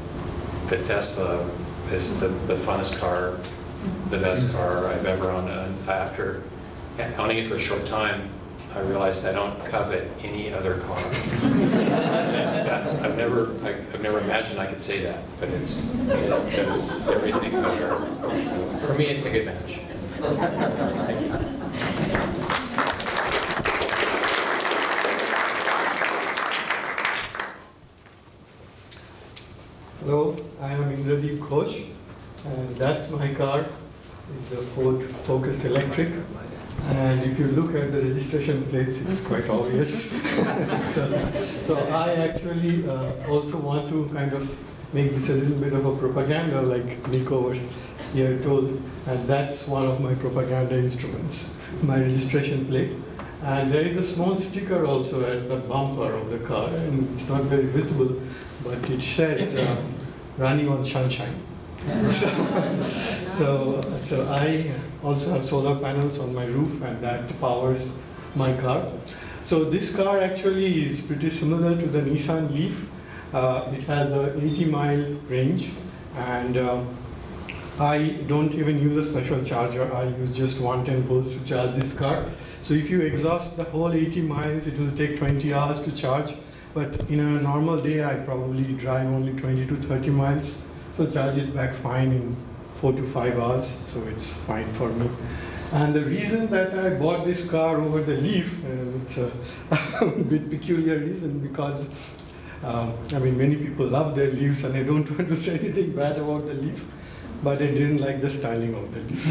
the Tesla is the funnest car, the best car I've ever owned. And after owning it for a short time, I realized I don't covet any other car. I've never imagined I could say that, but it does everything better. For me, it's a good match. Thank you. Hello, I am Indradeep Ghosh, and that's my car. It's the Ford Focus Electric. And if you look at the registration plates, it's quite obvious. so I actually also want to kind of make this a little bit of a propaganda, like Nico was here told, and that's one of my propaganda instruments, my registration plate. And there is a small sticker also at the bumper of the car, and it's not very visible, but it says running on sunshine. So I also have solar panels on my roof, and that powers my car. So this car actually is pretty similar to the Nissan Leaf. It has a 80-mile range, and I don't even use a special charger. I use just 110 volts to charge this car. So if you exhaust the whole 80 miles, it will take 20 hours to charge. But in a normal day, I probably drive only 20 to 30 miles. So charges back fine in 4 to 5 hours, so it's fine for me. And the reason that I bought this car over the Leaf, it's a bit peculiar reason, because I mean, many people love their Leafs, and I don't want to say anything bad about the Leaf, but I didn't like the styling of the Leaf.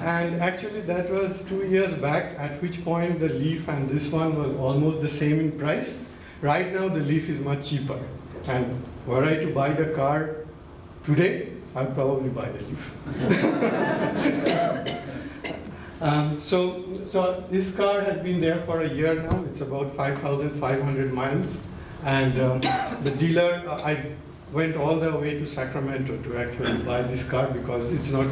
And actually that was 2 years back, at which point the Leaf and this one was almost the same in price. Right now the Leaf is much cheaper. And were I to buy the car today, I'll probably buy the Leaf. So this car has been there for a year now. It's about 5,500 miles. And the dealer, I went all the way to Sacramento to actually buy this car, because it's not,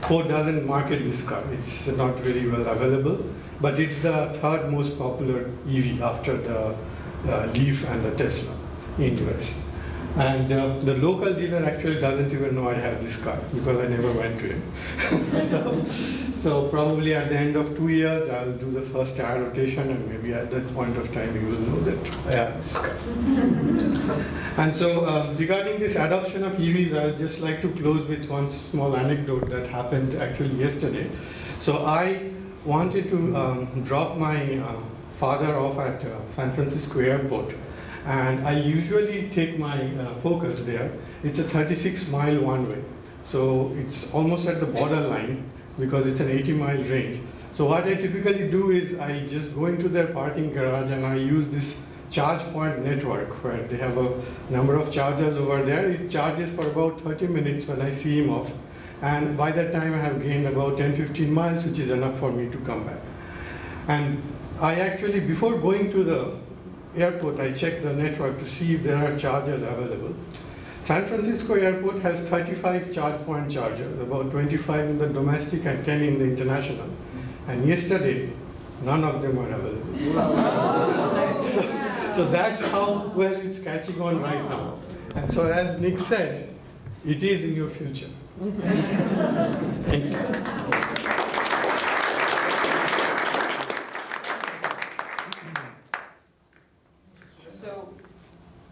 Ford doesn't market this car. It's not very well available, but it's the third most popular EV after the Leaf and the Tesla in US. And the local dealer actually doesn't even know I have this car, because I never went to him. So probably at the end of 2 years, I'll do the first tire rotation, and maybe at that point of time, you will know that I have this car. And so regarding this adoption of EVs, I would just like to close with one small anecdote that happened actually yesterday. So I wanted to drop my father off at San Francisco airport. And I usually take my Focus there. It's a 36-mile one-way. So it's almost at the borderline, because it's an 80-mile range. So what I typically do is I just go into their parking garage, and I use this charge point network, where they have a number of chargers over there. It charges for about 30 minutes when I see him off. And by that time, I have gained about 10-15 miles, which is enough for me to come back. And I actually, before going to the airport, I check the network to see if there are chargers available. San Francisco airport has 35 charge point chargers, about 25 in the domestic and 10 in the international. And yesterday, none of them were available. So that's how well it's catching on right now. And so as Nick said, it is in your future. Thank you. So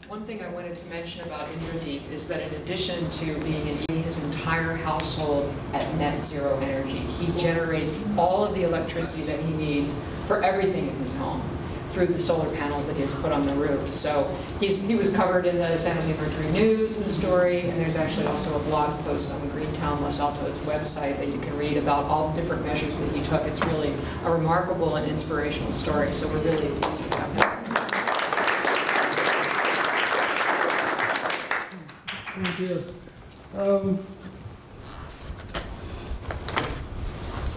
one thing I wanted to mention about Indradeep is that in addition to being in his entire household at net zero energy, he generates all of the electricity that he needs for everything in his home, through the solar panels that he has put on the roof. So he was covered in the San Jose Mercury News in the story, and there's actually also a blog post on the GreenTown Los Altos website that you can read about all the different measures that he took. It's really a remarkable and inspirational story, so we're really pleased to have him. Thank you.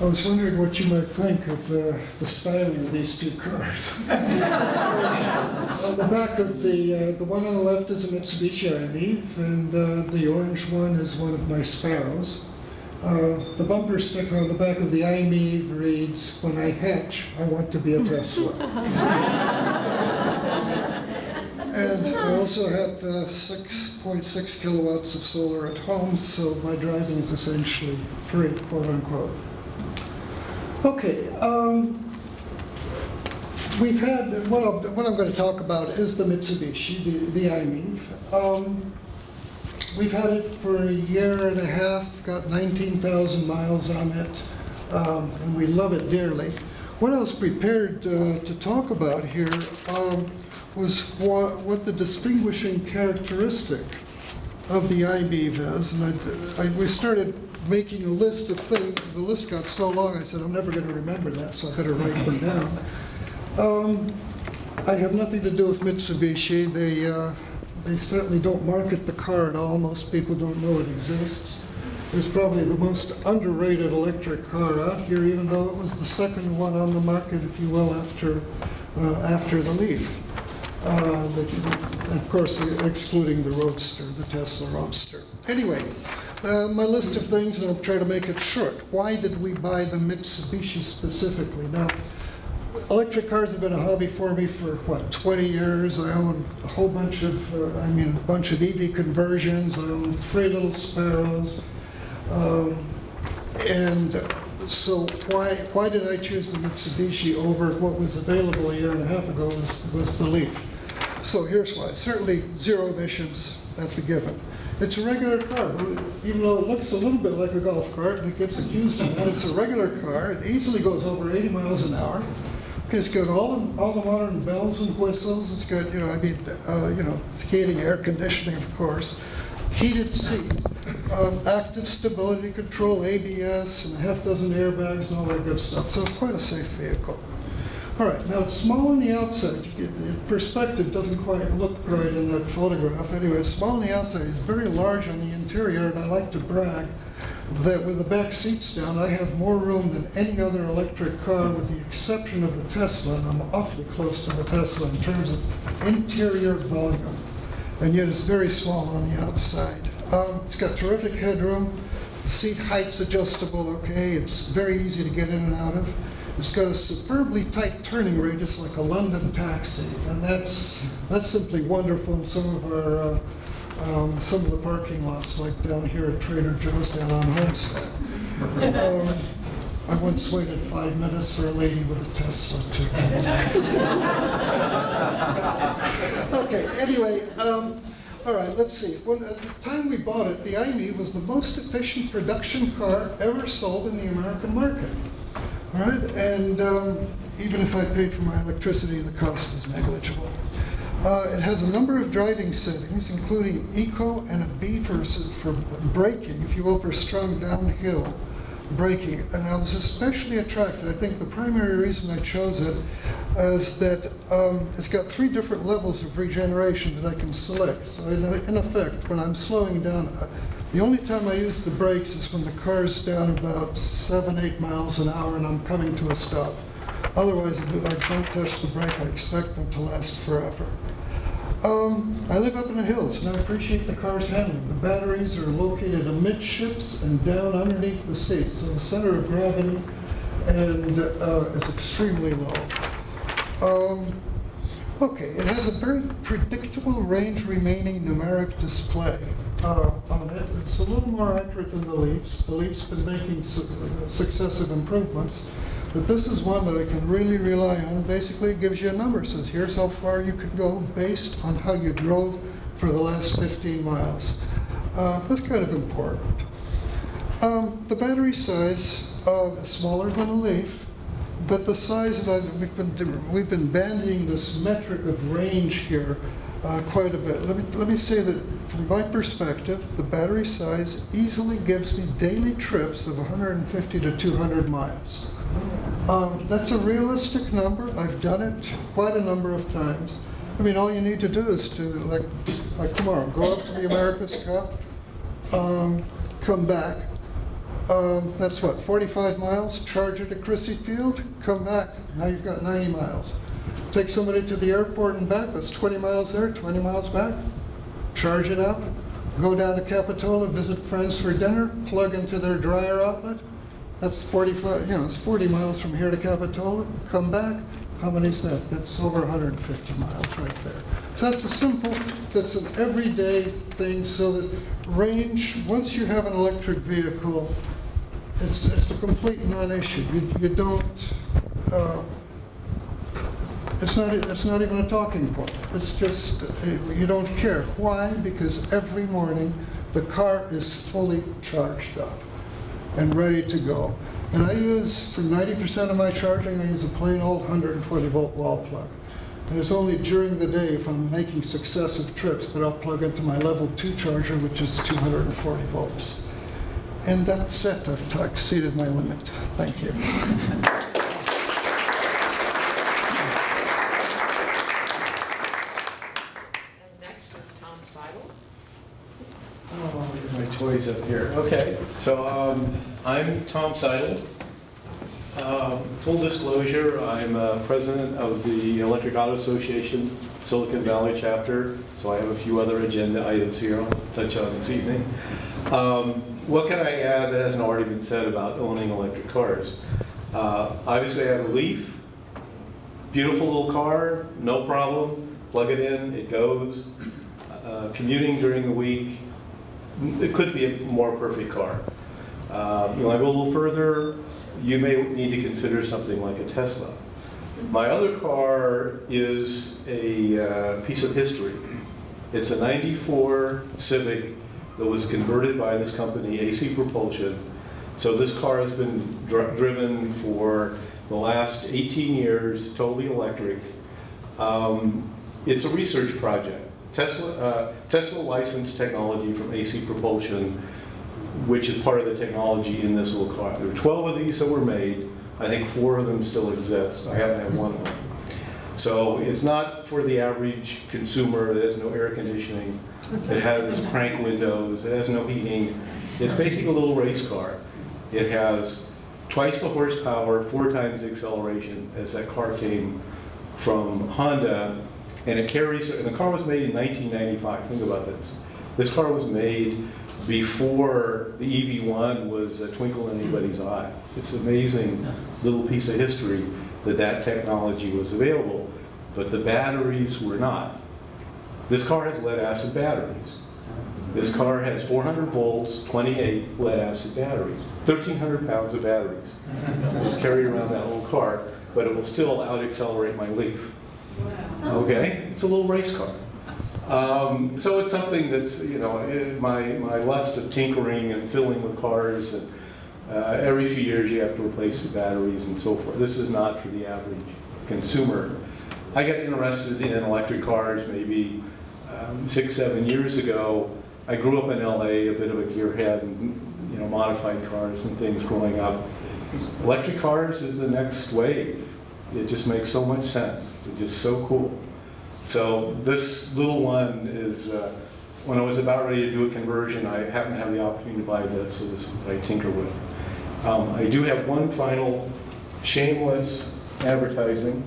I was wondering what you might think of the styling of these two cars. On the back of the one on the left is a Mitsubishi i-MiEV, and the orange one is one of my Sparrows. The bumper sticker on the back of the i-MiEV reads, "When I hatch, I want to be a Tesla." And I also have 6.6 kilowatts of solar at home, so my driving is essentially free, quote unquote. Okay, we've had, what I'm going to talk about is the Mitsubishi, the i-MiEV. We've had it for a year and a half, got 19,000 miles on it, and we love it dearly. What I was prepared to talk about here was what the distinguishing characteristic of the i-MiEV is, and we started making a list of things. The list got so long, I said, I'm never going to remember that, so I better write them down. I have nothing to do with Mitsubishi. They certainly don't market the car at all. Most people don't know it exists. It's probably the most underrated electric car out here, even though it was the second one on the market, if you will, after the Leaf. Of course, excluding the Roadster, the Tesla Roadster. Anyway, my list of things, and I'll try to make it short. Why did we buy the Mitsubishi specifically? Now, electric cars have been a hobby for me for, what, 20 years. I own a whole bunch of, a bunch of EV conversions. I own 3 little Sparrows. So why did I choose the Mitsubishi over what was available a year and a half ago was the Leaf? So here's why. Certainly zero emissions, that's a given. It's a regular car, even though it looks a little bit like a golf cart, and it gets accused of that. It's a regular car. It easily goes over 80 miles an hour. Okay, it's got all the modern bells and whistles. It's got, heating, air conditioning, of course, heated seat, active stability control, ABS, and a half dozen airbags and all that good stuff. So it's quite a safe vehicle. All right, now it's small on the outside. Perspective doesn't quite look right in that photograph. Anyway, it's small on the outside. It's very large on the interior, and I like to brag that with the back seats down, I have more room than any other electric car with the exception of the Tesla, and I'm awfully close to the Tesla in terms of interior volume. And yet it's very small on the outside. It's got terrific headroom. The seat height's adjustable, okay? It's very easy to get in and out of. It's got a superbly tight turning radius like a London taxi, and that's simply wonderful in some of the parking lots, like down here at Trader Joe's down on Homestead. I once waited 5 minutes for a lady with a Tesla too. Okay, anyway, all right, let's see. At the time we bought it, the i-MiEV was the most efficient production car ever sold in the American market. All right, and even if I paid for my electricity, the cost is negligible. It has a number of driving settings, including Eco and a B for braking, if you will, for strong downhill braking. And I was especially attracted, I think the primary reason I chose it is that it's got 3 different levels of regeneration that I can select. So in effect, when I'm slowing down, the only time I use the brakes is when the car's down about 7-8 miles an hour and I'm coming to a stop. Otherwise, I don't touch the brake. I expect them to last forever. I live up in the hills, and I appreciate the car's handling. The batteries are located amidships and down underneath the seats, so the center of gravity is extremely low. Okay, it has a very predictable range-remaining numeric display on it. It's a little more accurate than the Leafs. The Leafs been making successive improvements, but this is one that I can really rely on. Basically, it gives you a number. It says, here's how far you could go based on how you drove for the last 15 miles. That's kind of important. The battery size is smaller than a Leaf, But the size, we've been bandying this metric of range here quite a bit. Let me say that from my perspective, the battery size easily gives me daily trips of 150 to 200 miles. That's a realistic number. I've done it quite a number of times. I mean, all you need to do is to, like tomorrow, go up to the America's Cup, come back. That's what, 45 miles, charge it at Crissy Field, come back. Now you've got 90 miles. Take somebody to the airport and back, that's 20 miles there, 20 miles back. Charge it up, go down to Capitola, visit friends for dinner, plug into their dryer outlet. That's 45, it's 40 miles from here to Capitola, come back. How many is that? That's over 150 miles right there. So that's a simple, that's an everyday thing, so that range, once you have an electric vehicle, it's a complete non-issue. You don't, it's not even a talking point. It's just, you don't care. Why? Because every morning the car is fully charged up and ready to go. And I use, for 90% of my charging, I use a plain old 120 volt wall plug. And it's only during the day, if I'm making successive trips, that I'll plug into my level 2 charger, which is 240 volts. And that's it. I've exceeded my limit. Thank you. And next is Tom Seidel. Oh, look at my toys up here. Okay, so I'm Tom Seidel. Full disclosure, I'm president of the Electric Auto Association Silicon Valley chapter, so I have a few other agenda items here I'll touch on this evening. What can I add that hasn't already been said about owning electric cars? Obviously I have a Leaf, beautiful little car, no problem, plug it in, it goes. Commuting during the week, it could be a more perfect car. I go a little further, you may need to consider something like a Tesla. My other car is a piece of history. It's a '94 Civic that was converted by this company, AC Propulsion. So this car has been driven for the last 18 years, totally electric. It's a research project. Tesla licensed technology from AC Propulsion, which is part of the technology in this little car. There were 12 of these that were made. I think 4 of them still exist. I haven't had one of them. So it's not for the average consumer. It has no air conditioning. It has crank windows. It has no heating. It's basically a little race car. It has twice the horsepower, 4 times the acceleration as that car came from Honda. And it carries, and the car was made in 1995. Think about this. This car was made before the EV1 was a twinkle in anybody's eye. It's an amazing little piece of history that technology was available, but the batteries were not. This car has lead-acid batteries. This car has 400 volts, 28 lead-acid batteries, 1,300 pounds of batteries. It's carried around that little car, but it will still out-accelerate my Leaf. Okay, it's a little race car. So it's something that's, my lust of tinkering and fiddling with cars, and every few years you have to replace the batteries and so forth. This is not for the average consumer. I got interested in electric cars maybe 6, 7 years ago. I grew up in LA, a bit of a gearhead, and modified cars and things growing up. Electric cars is the next wave. It just makes so much sense. It's just so cool. So this little one is, when I was about ready to do a conversion, I happened to have the opportunity to buy this, so this is what I tinker with. I do have one final shameless advertising.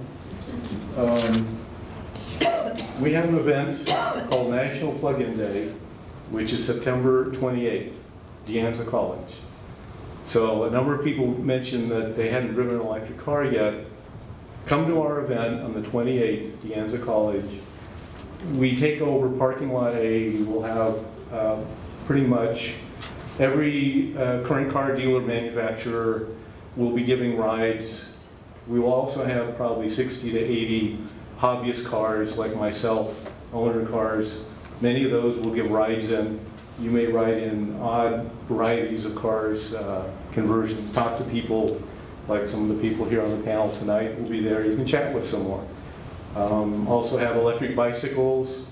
We have an event called National Plug-in Day, which is September 28th, De Anza College. So a number of people mentioned that they hadn't driven an electric car yet. Come to our event on the 28th, De Anza College. We take over parking lot A. We will have pretty much every current car dealer manufacturer will be giving rides. We will also have probably 60 to 80 hobbyist cars like myself, owner cars. Many of those will give rides in. You may ride in odd varieties of cars, conversions, talk to people like some of the people here on the panel tonight will be there. You can chat with some more. Also have electric bicycles.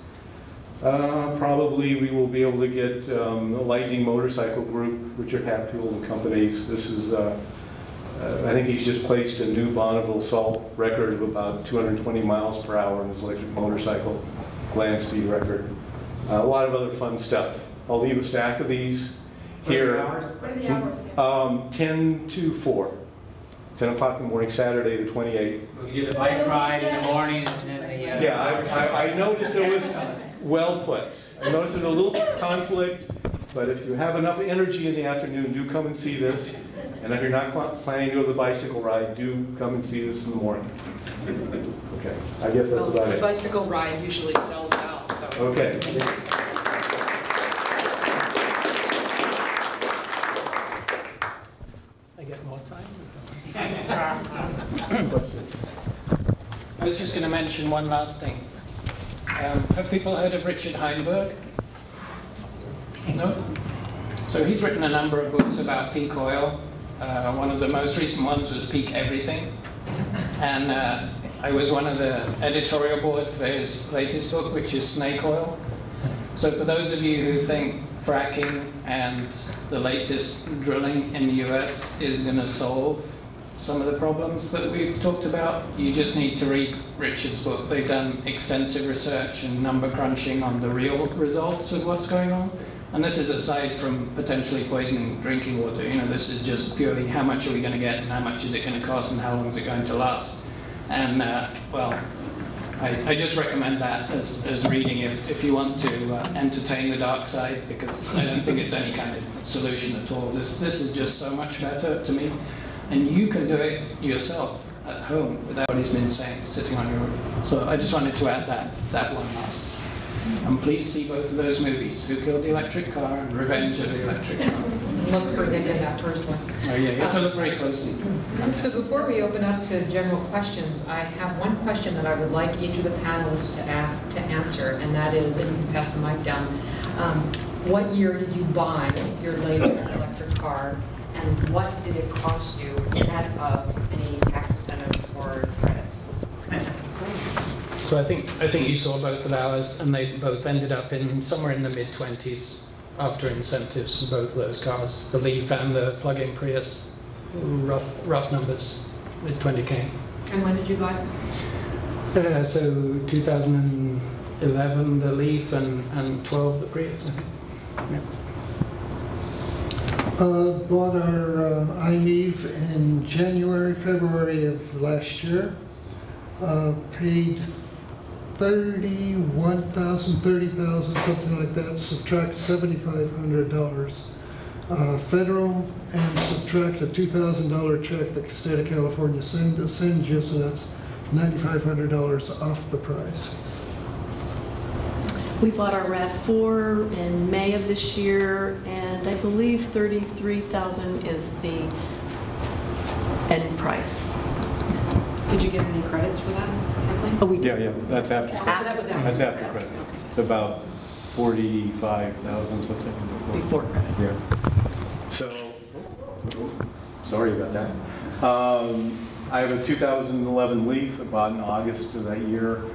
Probably we will be able to get the Lightning Motorcycle Group, Richard Hatfield and companies. This is, I think he's just placed a new Bonneville Salt record of about 220 miles per hour in his electric motorcycle, land speed record. A lot of other fun stuff. I'll leave a stack of these here. What are the hours? 10 to 4. 10 o'clock in the morning, Saturday the 28th. You do the bike ride in the morning and then the... Yeah, I noticed there was, well put. I noticed there's a little conflict, but if you have enough energy in the afternoon, do come and see this. And if you're not planning to go to the bicycle ride, do come and see this in the morning. Okay, I guess that's about The it. bicycle ride usually sells out, so. Okay. I get more time? I was just going to mention one last thing. Have people heard of Richard Heinberg? No? So he's written a number of books about peak oil. One of the most recent ones was Peak Everything. And I was one of the editorial board for his latest book, which is Snake Oil. So for those of you who think fracking and the latest drilling in the US is going to solve some of the problems that we've talked about, you just need to read Richard's book. They've done extensive research and number crunching on the real results of what's going on. And this is aside from potentially poisoning drinking water. You know, this is just purely how much are we going to get and how much is it going to cost and how long is it going to last. And well, I just recommend that as reading if you want to entertain the dark side, because I don't think it's any kind of solution at all. This is just so much better to me. And you can do it yourself at home without what he's been saying, sitting on your roof. So I just wanted to add that one last. And please see both of those movies, Who Killed the Electric Car and Revenge of the Electric Car. Look for that first one. Oh yeah, you have to look very closely. So before we open up to general questions, I have one question that I would like each of the panelists to answer, and that is, and you can pass the mic down, what year did you buy your latest electric car, and what did it cost you net of any tax incentives or credits? So I think you saw both of ours, and they both ended up in somewhere in the mid-20s after incentives for both those cars, the Leaf and the plug-in Prius. Rough numbers, mid-20K. And when did you buy it? So 2011 the Leaf and 12 the Prius. I think. Yeah. Bought our iNEV in January, February of last year. Paid 31,000, 30,000, something like that. Subtract $7,500 federal, and subtract a $2,000 check that the state of California sends you, so that's $9,500 off the price. We bought our RAV4 in May of this year, and I believe $33,000 is the end price. Did you get any credits for that, Kathleen? Oh, we did. Yeah, that's after credit. So that was after That's after credits. credit. It's about 45,000 something Before credit. Yeah. So, sorry about that. I have a 2011 Leaf I bought in August of that year.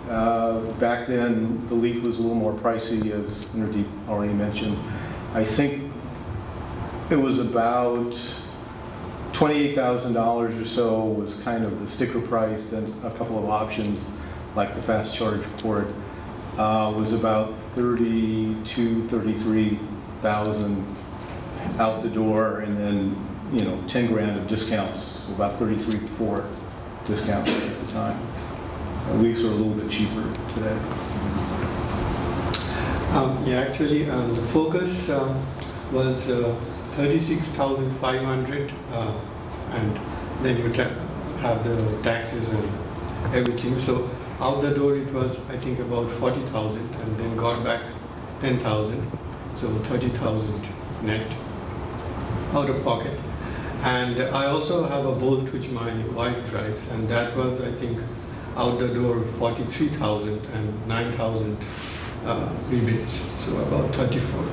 Back then, the Leaf was a little more pricey, as Nurdeep already mentioned. I think it was about $28,000 or so was kind of the sticker price, then a couple of options, like the fast charge port, was about 32, 33,000 out the door, and then 10 grand of discounts, so about 33 for discounts at the time. Leafs are a little bit cheaper today. Actually, the Focus was 36,500, and then you have the taxes and everything. So out the door it was, I think, about 40,000, and then got back 10,000, so 30,000 net out of pocket. And I also have a Volt which my wife drives, and that was, I think, out the door 43,000 and 9,000 rebates, so about 34.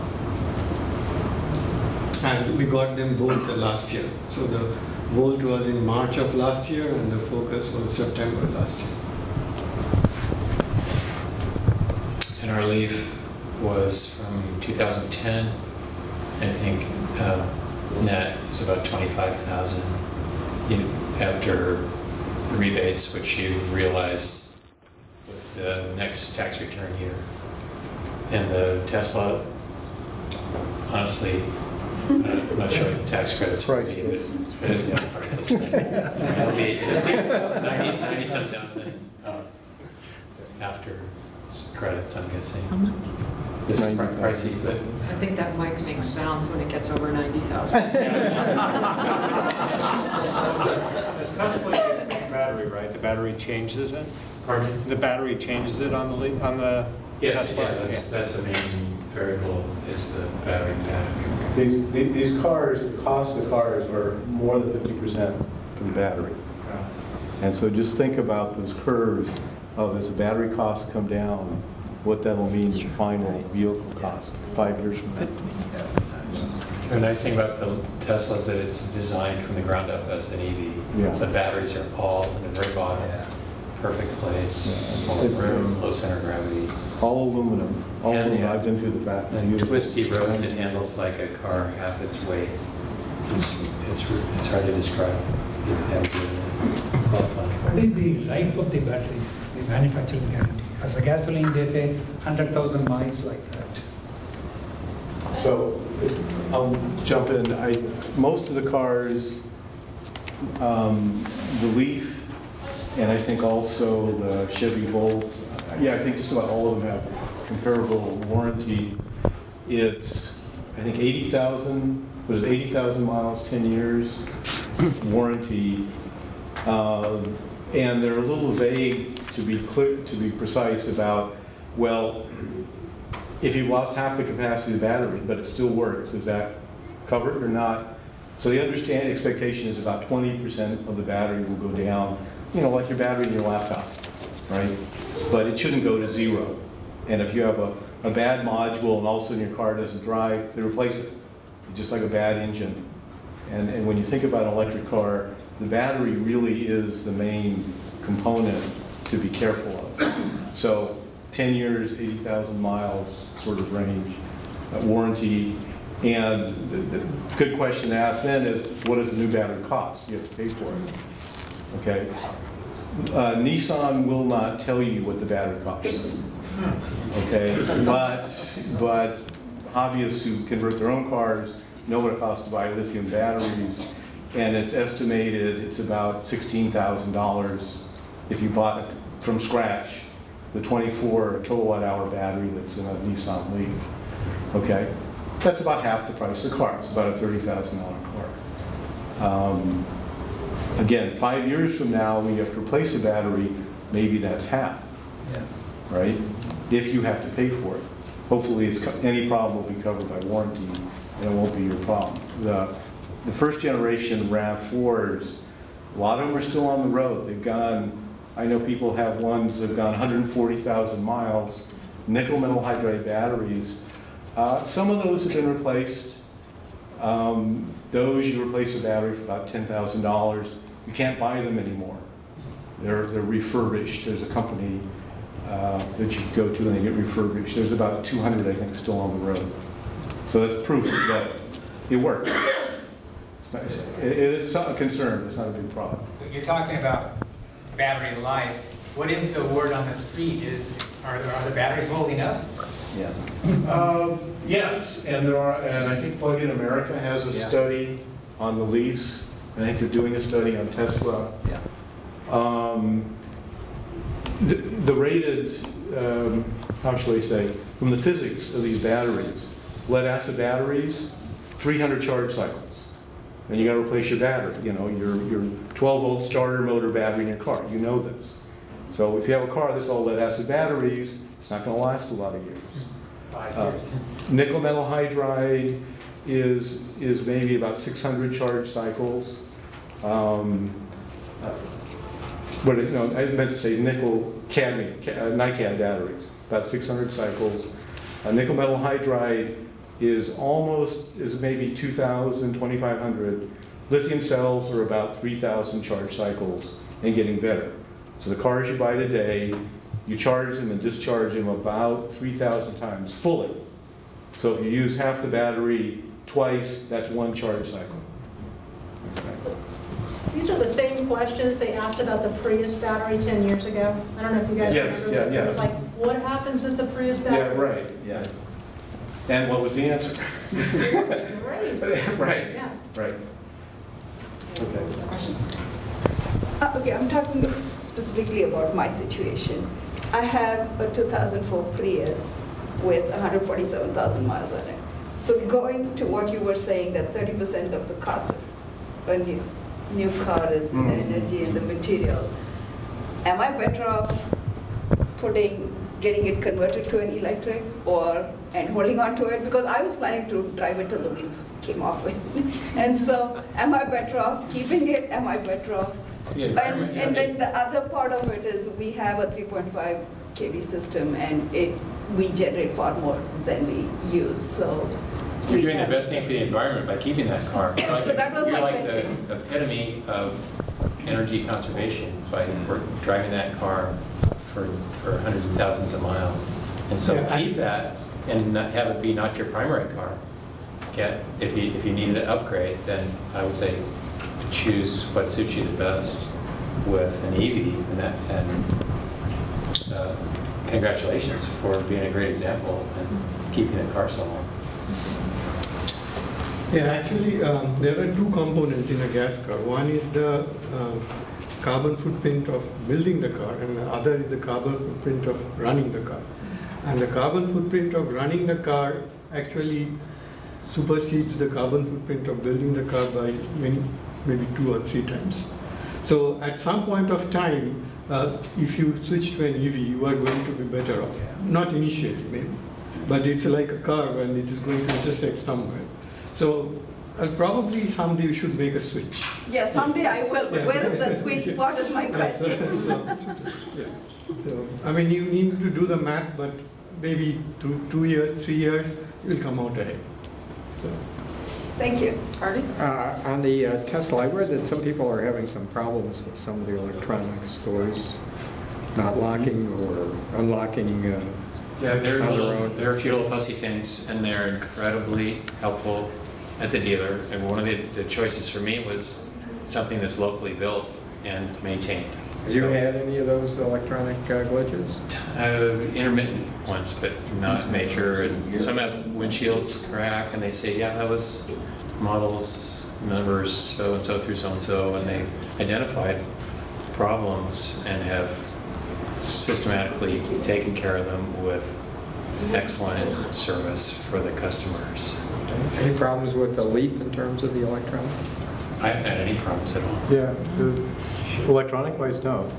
And we got them both last year. So the Volt was in March of last year, and the Focus was September last year. And our Leaf was from 2010. I think net is about 25,000. After the rebates, which you realize with the next tax return year. And the Tesla, honestly, I'm not sure what the tax credits will be, but priceless. It'll be 90-some thousand after credits, I'm guessing. This is pricey, but I think that mic makes sounds when it gets over 90,000. Tesla gets the battery, right? The battery changes it? Pardon me? The battery changes it on the yes, Tesla? yeah, that's the main variable, is the battery pack. These cars, the cost of the cars are more than 50% for the battery. And so just think about those curves of as the battery costs come down, what that will mean to final vehicle cost 5 years from now. The nice thing about the Tesla is that it's designed from the ground up as an EV. Yeah. So the batteries are all in the very bottom, perfect place, all room, low center of gravity. All aluminum. All And, aluminum. yeah. I've been through the factory. And twisty roads, it handles like a car half its weight. It's hard to describe. What is the life of the batteries, the manufacturing guarantee? As a gasoline, they say 100,000 miles like that. So I'll jump in. Most of the cars, the Leaf, and I think also the Chevy Volt, I think just about all of them have comparable warranty. It's, I think 80,000, was it 80,000 miles, 10 years warranty. And they're a little vague to be precise about, well, if you've lost half the capacity of the battery, but it still works, is that covered or not? So the expectation is about 20% of the battery will go down, like your battery in your laptop, right? But it shouldn't go to 0. And if you have a bad module and all of a sudden your car doesn't drive, they replace it, just like a bad engine. And when you think about an electric car, the battery really is the main component to be careful of. So 10 years, 80,000 miles sort of range, warranty. And the good question to ask then is, what does the new battery cost? You have to pay for it, okay? Nissan will not tell you what the battery costs, okay? But hobbyists who convert their own cars know what it costs to buy lithium batteries, and it's estimated it's about $16,000 if you bought it from scratch, the 24 kilowatt hour battery that's in a Nissan Leaf, okay? That's about half the price of the car. It's about a $30,000 car. Again, 5 years from now, when you have to replace a battery, maybe that's half, right? If you have to pay for it. Hopefully, any problem will be covered by warranty, and it won't be your problem. The first generation RAV4s, a lot of them are still on the road. They've gone, I know people have ones that have gone 140,000 miles, nickel metal hydride batteries. Some of those have been replaced. Those, you replace a battery for about $10,000. You can't buy them anymore. They're refurbished. There's a company that you go to and they get refurbished. There's about 200, I think, still on the road. So that's proof that it works. It is a concern, it's not a big problem. So you're talking about battery life. What is the word on the street? Are the batteries holding up? Yeah. Yes, and there are, and I think Plug-in America has a study on the Leafs. I think they're doing a study on Tesla. Yeah. The rated, how shall I say, from the physics of these batteries, lead acid batteries, 300 charge cycles. Then you got to replace your battery, your 12-volt starter motor battery in your car. You know this. So if you have a car that's all lead acid batteries, it's not going to last a lot of years. 5 years. Nickel metal hydride is maybe about 600 charge cycles. But I meant to say nickel cadmium, NiCad batteries, about 600 cycles. Nickel metal hydride is maybe 2,000, 2,500. Lithium cells are about 3,000 charge cycles and getting better. So the cars you buy today, you charge them and discharge them about 3,000 times fully. So if you use half the battery twice, that's one charge cycle. These are the same questions they asked about the Prius battery 10 years ago. I don't know if you guys remember this. It was like, what happens if the Prius battery? Yeah, right, yeah. And what was the answer? Great. Right, Yeah. right. Okay. Okay, I'm talking specifically about my situation. I have a 2004 Prius with 147,000 miles on it. So going to what you were saying, that 30% of the cost of a new car is the energy and the materials. Am I better off getting it converted to an electric and holding on to it? Because I was planning to drive it till the wheels came off it. And so am I better off keeping it? Am I better off? And then the other part of it is we have a 3.5 kV system and we generate far more than we use. So you're doing the best thing for the environment by keeping that car. So that was you're my like question. the epitome of energy conservation by driving that car for hundreds of thousands of miles. And so keep that and not have it be not your primary car. If you needed an upgrade, then I would say choose what suits you the best with an EV, and congratulations for being a great example and keeping a car so long. Yeah, actually, there are two components in a gas car. One is the carbon footprint of building the car, and the other is the carbon footprint of running the car. And the carbon footprint of running the car actually supersedes the carbon footprint of building the car by maybe 2 or 3 times. So at some point of time, if you switch to an EV, you are going to be better off. Not initially, maybe, but it's like a car and it is going to intersect somewhere. So probably someday you should make a switch. Yeah, someday I will, but where is that sweet spot is my question. So, I mean, you need to do the math, but maybe 2 years, 3 years, you will come out ahead. So. Thank you. Artie? On the Tesla, I read that some people are having some problems with some of the electronic stores not locking or unlocking Yeah, on their own. they're a few little fussy things, and they're incredibly helpful at the dealer. And one of the choices for me was something that's locally built and maintained. Have you had any of those electronic glitches? Intermittent ones, but not major. And some have windshields crack, and they say, yeah, that was models, numbers, so-and-so through so-and-so, and they identified problems and have systematically taken care of them with excellent service for the customers. Any problems with the Leaf in terms of the electronic? I haven't had any problems at all. Yeah, electronic-wise, no.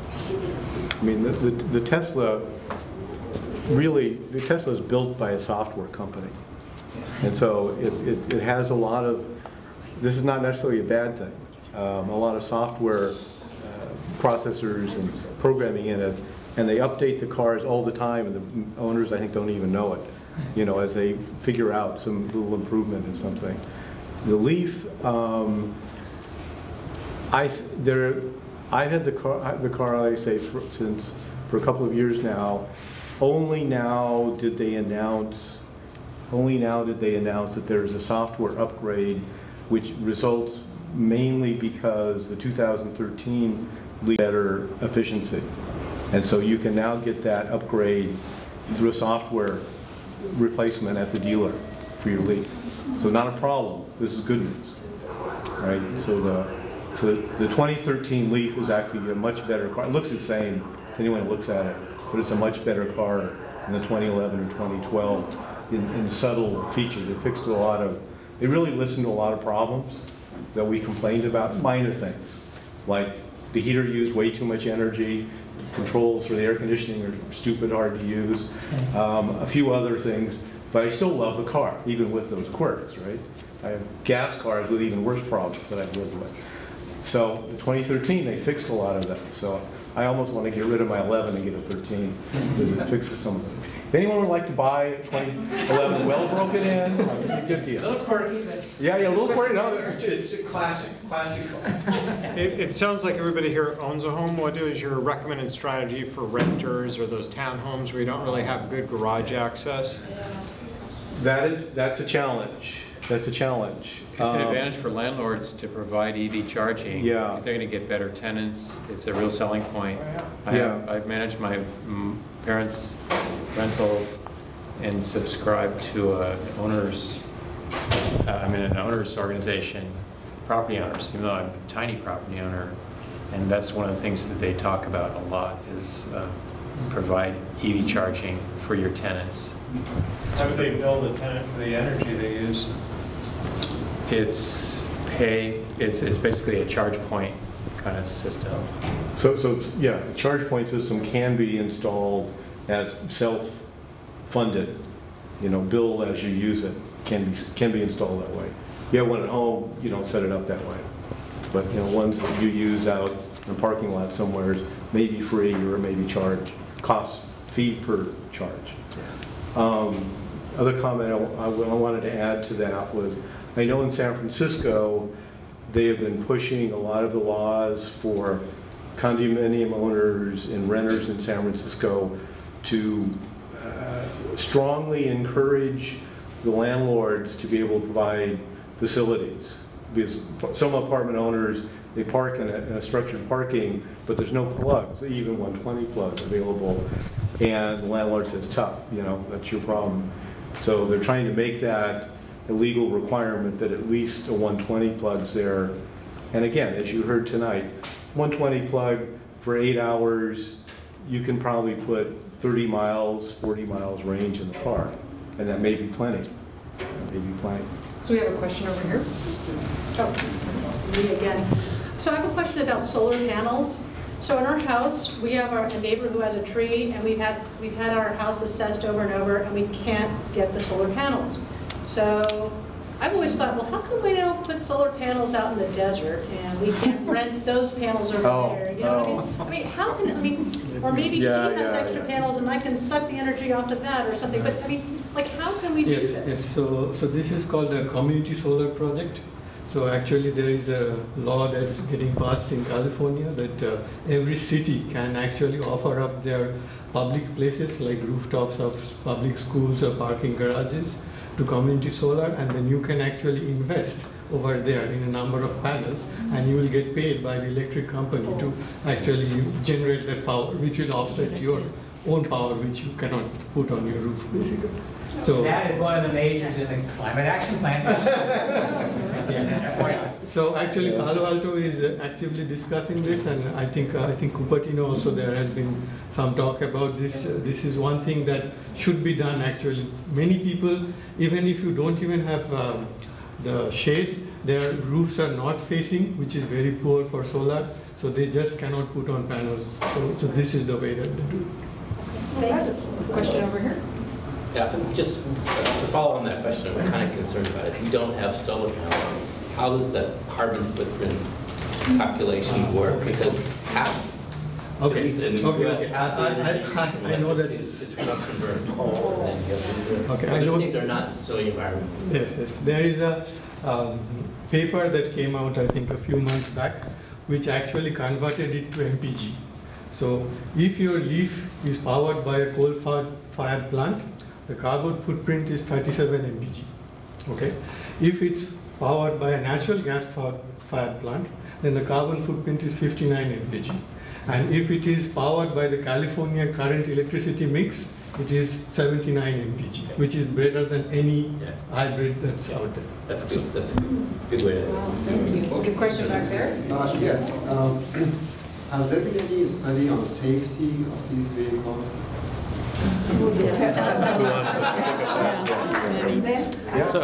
I mean, the Tesla, really, the Tesla is built by a software company. And so it has a lot of, this is not necessarily a bad thing, a lot of software processors and programming in it, and they update the cars all the time, and the owners, I think, don't even know it, you know, as they figure out some little improvement in something. The Leaf, I've had the car, I say, for a couple of years now. Only now did they announce that there's a software upgrade, which results mainly because the 2013 Leaf better efficiency. And so you can now get that upgrade through a software replacement at the dealer for your Leaf. So not a problem. This is good news, right? So the 2013 Leaf is actually a much better car. It looks the same to anyone who looks at it, but it's a much better car than the 2011 or 2012 in subtle features. They really listened to a lot of problems that we complained about, minor things, like the heater used way too much energy, controls for the air conditioning are stupid hard to use, a few other things, but I still love the car, even with those quirks, right? I have gas cars with even worse problems that I've lived with. So in 2013, they fixed a lot of that. So I almost want to get rid of my 11 and get a 13 because it fixes some of them. If anyone would like to buy a 2011 well broken in, I'll give you a good deal. A little quirky, but... Yeah, a little quirky. No, it's a classic car. It sounds like everybody here owns a home. What is your recommended strategy for renters or those townhomes where you don't really have good garage access? That's a challenge. That's a challenge. It's an advantage for landlords to provide EV charging. Yeah. If they're going to get better tenants, it's a real selling point. I've managed my parents' rentals and subscribed to an owners organization, property owners, even though I'm a tiny property owner. And that's one of the things that they talk about a lot is provide EV charging for your tenants. How do they bill the tenant for the energy they use? It's basically a charge point kind of system. So yeah, a charge point system can be installed as self-funded, bill as you use it, can be installed that way. You have one at home, you don't set it up that way. But ones that you use out in a parking lot somewhere may be free or may be charged, fee per charge. Other comment I wanted to add to that was, I know in San Francisco, they have been pushing a lot of the laws for condominium owners and renters in San Francisco to strongly encourage the landlords to be able to provide facilities. Because some apartment owners, they park in a structured parking, but there's no plugs, even 120 plugs available. And the landlord says, tough, that's your problem. So they're trying to make that a legal requirement that at least a 120 plug's there. And again, as you heard tonight, 120 plug for 8 hours, you can probably put 30 miles, 40 miles range in the car. And that may be plenty. So we have a question over here. Oh, me again. So I have a question about solar panels. So in our house, we have a neighbor who has a tree, and we've had our house assessed over and over, and we can't get the solar panels. So I've always thought, well, how come we don't put solar panels out in the desert, and we can't rent those panels over there? You know what I mean? Or maybe she has extra panels, and I can suck the energy off of that or something. But how can we do this? Yes. So this is called a community solar project. So actually there is a law that's getting passed in California that every city can actually offer up their public places like rooftops of public schools or parking garages to community solar, and then you can actually invest over there in a number of panels, and you will get paid by the electric company to actually generate that power, which will offset your own power, which you cannot put on your roof, basically. So that is one of the majors in the climate action plan. So actually Palo Alto is actively discussing this, and I think Cupertino also, there has been some talk about this. This is one thing that should be done actually. Many people, even if you don't even have the shade, their roofs are not facing, which is very poor for solar, so they just cannot put on panels. So this is the way that they do it. Thank you. Question over here. Yeah, just to follow on that question, I'm kind of concerned about it. If you don't have solar panels, how does the carbon footprint calculation work? Because half, at least in the US, half the I know that is production burn coal, and then you have okay, so I know those things are not necessarily environmental. Yes. There is a paper that came out, I think, a few months back, which actually converted it to MPG. So if your leaf is powered by a coal-fired plant, the carbon footprint is 37 mpg. Okay? If it's powered by a natural gas-fired plant, then the carbon footprint is 59 mpg. And if it is powered by the California current electricity mix, it is 79 mpg, which is better than any hybrid that's out there. That's good. That's a good way to. Wow, thank you. There's a question back there. Yes. Has there been any study on safety of these vehicles? So,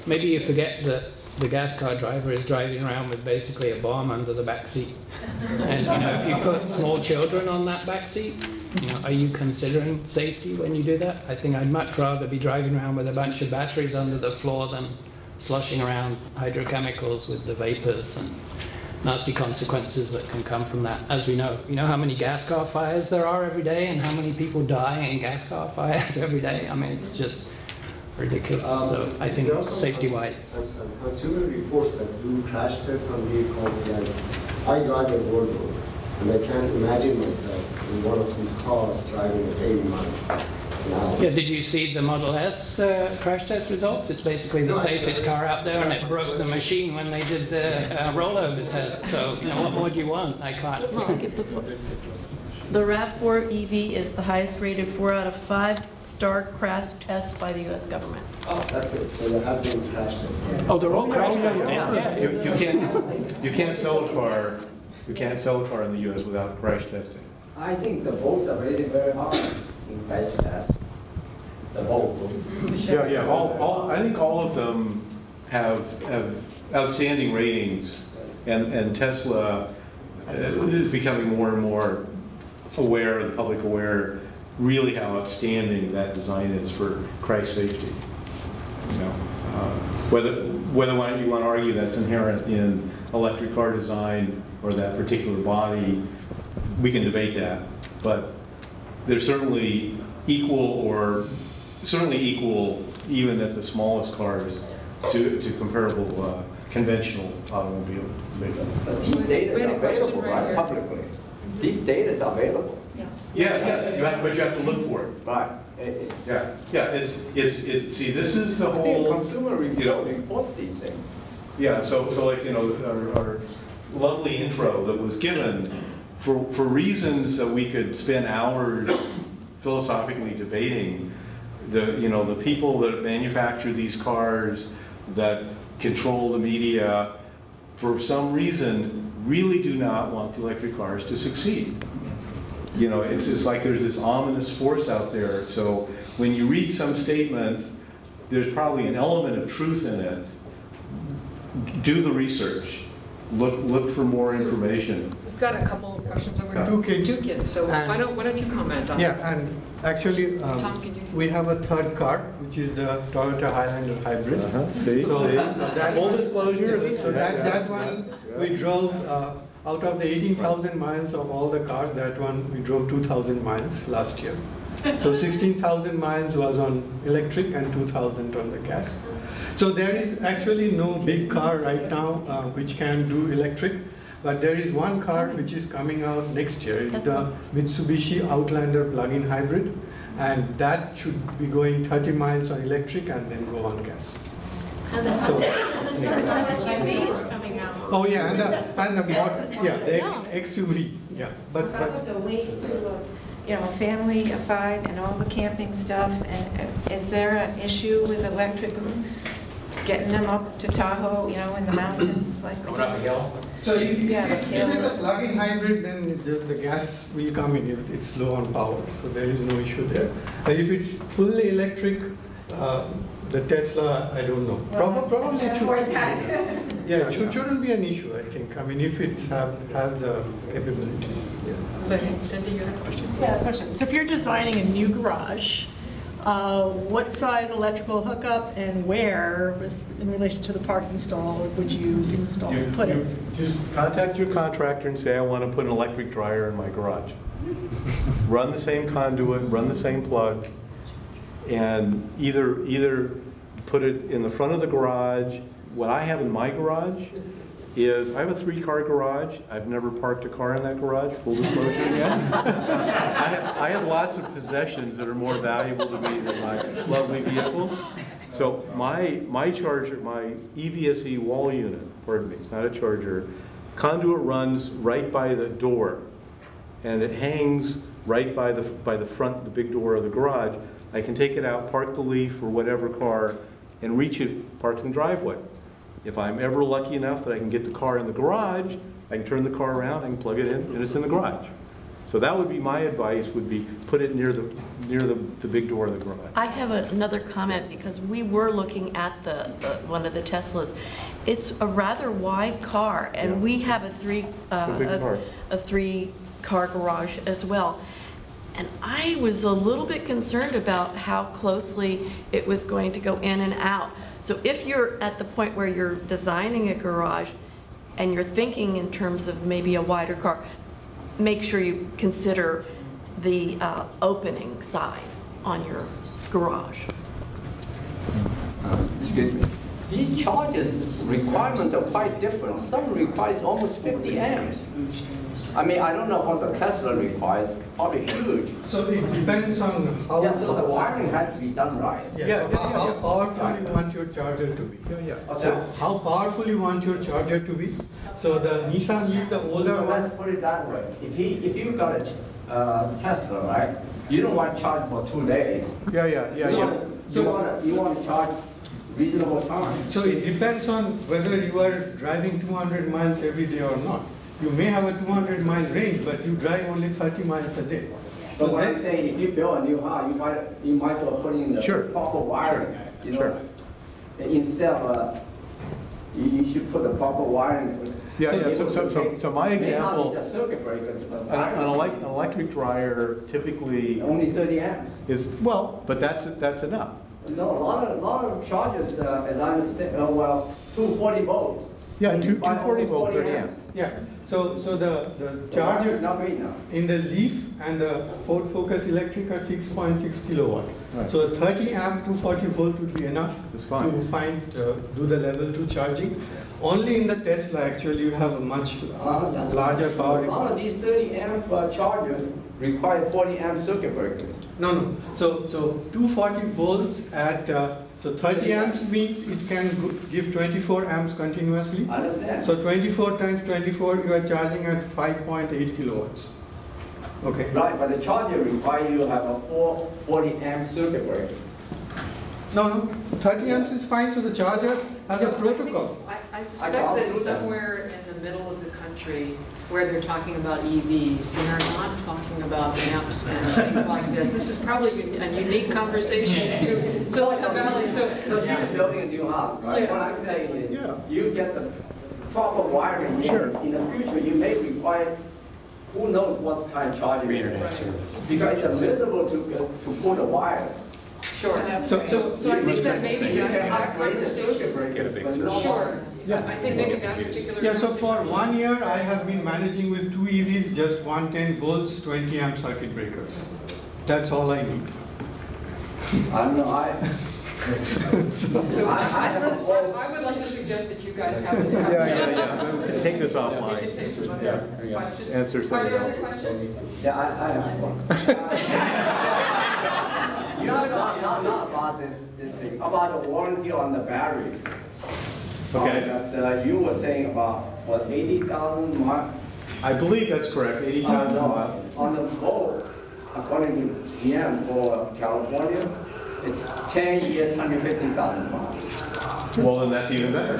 maybe you forget that the gas car driver is driving around with basically a bomb under the back seat. And if you put small children on that back seat, are you considering safety when you do that? I think I'd much rather be driving around with a bunch of batteries under the floor than sloshing around hydrochemicals with the vapors. And nasty consequences that can come from that, as we know. You know how many gas car fires there are every day and how many people die in gas car fires every day? I mean, it's just ridiculous. So I think safety-wise. Consumer reports that do crash tests on vehicles, and I drive a Volvo, and I can't imagine myself in one of these cars driving at 80 miles an hour. Yeah, did you see the Model S crash test results? It's basically the safest car out there, and it broke the machine when they did the rollover test. So, you know, what more do you want? I can't. The RAV4 EV is the highest rated 4 out of 5-star crash test by the U.S. government. Oh, that's good. So there has been a crash test. Oh, they're all crash tested. Yeah. You can't sell a car. You can't sell a car in the U.S. without crash testing. I think the both are very, very hard in crash test. The both. Yeah. I think all of them have outstanding ratings, and Tesla is becoming more and more aware, the public aware, really how outstanding that design is for crash safety. You know, whether you want to argue that's inherent in electric car design or that particular body, we can debate that. But they're certainly equal, even at the smallest cars, to comparable conventional automobile safety. But these data are available, right, publicly. These data are available. Yes. Yeah, but you have to look for it. Right. See, this is the whole. I think consumer reports these things. Yeah, so like, you know, our lovely intro that was given, for reasons that we could spend hours philosophically debating, the people that manufacture these cars, that control the media, for some reason, really do not want the electric cars to succeed. You know, it's like there's this ominous force out there. So when you read some statement, there's probably an element of truth in it. Do the research. Look for more information. We've got a couple of questions over Two kids. Two kids, so why don't you comment on that? Yeah, and actually, we have a third car, which is the Toyota Highlander hybrid. So that full disclosure. So that one we drove out of the 18,000 miles of all the cars. That one we drove 2,000 miles last year. So 16,000 miles was on electric and 2,000 on the gas. So there is actually no big car right now which can do electric. But there is one car which is coming out next year. It's the Mitsubishi Outlander plug-in hybrid, and that should be going 30 miles on electric and then go on gas. And the Tesla SUV is coming out. Oh yeah, and the XUV. Yeah, but How about the weight to a family of 5 and all the camping stuff? And is there an issue with electric getting them up to Tahoe, in the mountains like? Going up a hill? So if it's a plug-in hybrid, then just the gas will come in if it's low on power. So there is no issue there. But if it's fully electric, the Tesla, I don't know. Probably it should. Yeah, it shouldn't be an issue, I think. I mean, if it has the capabilities. Yeah. So Cindy, you had a question? Yeah, question. So if you're designing a new garage, what size electrical hookup and where, in relation to the parking stall, would you install? You just contact your contractor and say, I want to put an electric dryer in my garage. Run the same conduit, run the same plug, and either put it in the front of the garage. What I have in my garage is I have a 3-car garage. I've never parked a car in that garage, full disclosure yet. I have lots of possessions that are more valuable to me than my lovely vehicles. So my charger, my EVSE wall unit, pardon me, it's not a charger, conduit runs right by the door, and it hangs right by the front, the big door of the garage. I can take it out, park the Leaf or whatever car, and reach it parked in the driveway. If I'm ever lucky enough that I can get the car in the garage, I can turn the car around, I can plug it in, and it's in the garage. So that would be my advice, would be put it near the big door of the garage. I have another comment, because we were looking at one of the Teslas. It's a rather wide car, and we have a 3-car garage as well. And I was a little bit concerned about how closely it was going to go in and out. So if you're at the point where you're designing a garage, and you're thinking in terms of maybe a wider car, make sure you consider the opening size on your garage. Excuse me. These charges requirements are quite different. Some requires almost 50 amps. I mean, I don't know what the Tesla requires, probably huge. So it depends on how... Yeah, so the wiring has to be done right. How powerful you want your charger to be. So how powerful you want your charger to be. So the Nissan Leaf, the older one... Let's put it that way. If you got a Tesla, right, you don't want to charge for 2 days. You want to charge reasonable time. So it depends on whether you are driving 200 miles every day or not. You may have a 200-mile range, but you drive only 30 miles a day. So what I'm saying, if you build a new house, you might as well put in the proper wiring. You know, instead of you should put the proper wiring. So my example, the circuit breakers, an electric dryer typically only 30 amps. is, well, but that's enough. No, a lot of chargers, as I understand, 240 volts. Yeah, 240 volt, 30 amps. Yeah. So the chargers in the Leaf and the Ford Focus Electric are 6.6 kilowatt. Right. So 30 amp 240 volt would be enough to do the level 2 charging. Only in the Tesla actually you have a much larger power. A lot of these 30 amp chargers require 40 amp circuit breakers. No. So 240 volts at so 30 amps means it can give 24 amps continuously. I understand. So 24 times 24, you are charging at 5.8 kilowatts. Okay. Right, but the charger requires you to have a 40 amp circuit breaker. No, 30 amps is fine, so the charger has a protocol. I suspect that somewhere in the middle of the country where they're talking about EVs, they're not talking about amps and things like this. This is probably a unique conversation to Silicon Valley. So you're building a new house, right? Yes. What I'm saying is, you get the proper wiring. In the future, you may require, who knows what kind of charging. Internet service. Because it's miserable to pull the wires. Sure. So I think that maybe our conversation. Get a big service. Sure. I think maybe that particular. Yeah, so for 1 year, I have been managing with 2 EVs, just 110 volts, 20 amp circuit breakers. That's all I need. I don't know, I would like to suggest that you guys have this conversation. Take this offline. Answer something else. Are there other questions? Yeah, I have one. Not about this thing, about the warranty on the batteries. Okay. That you were saying about, what, 80,000 miles? I believe that's correct, 80,000 miles. On the Volt, according to GM for California, it's 10 years, 150,000 miles. Well, then that's even better.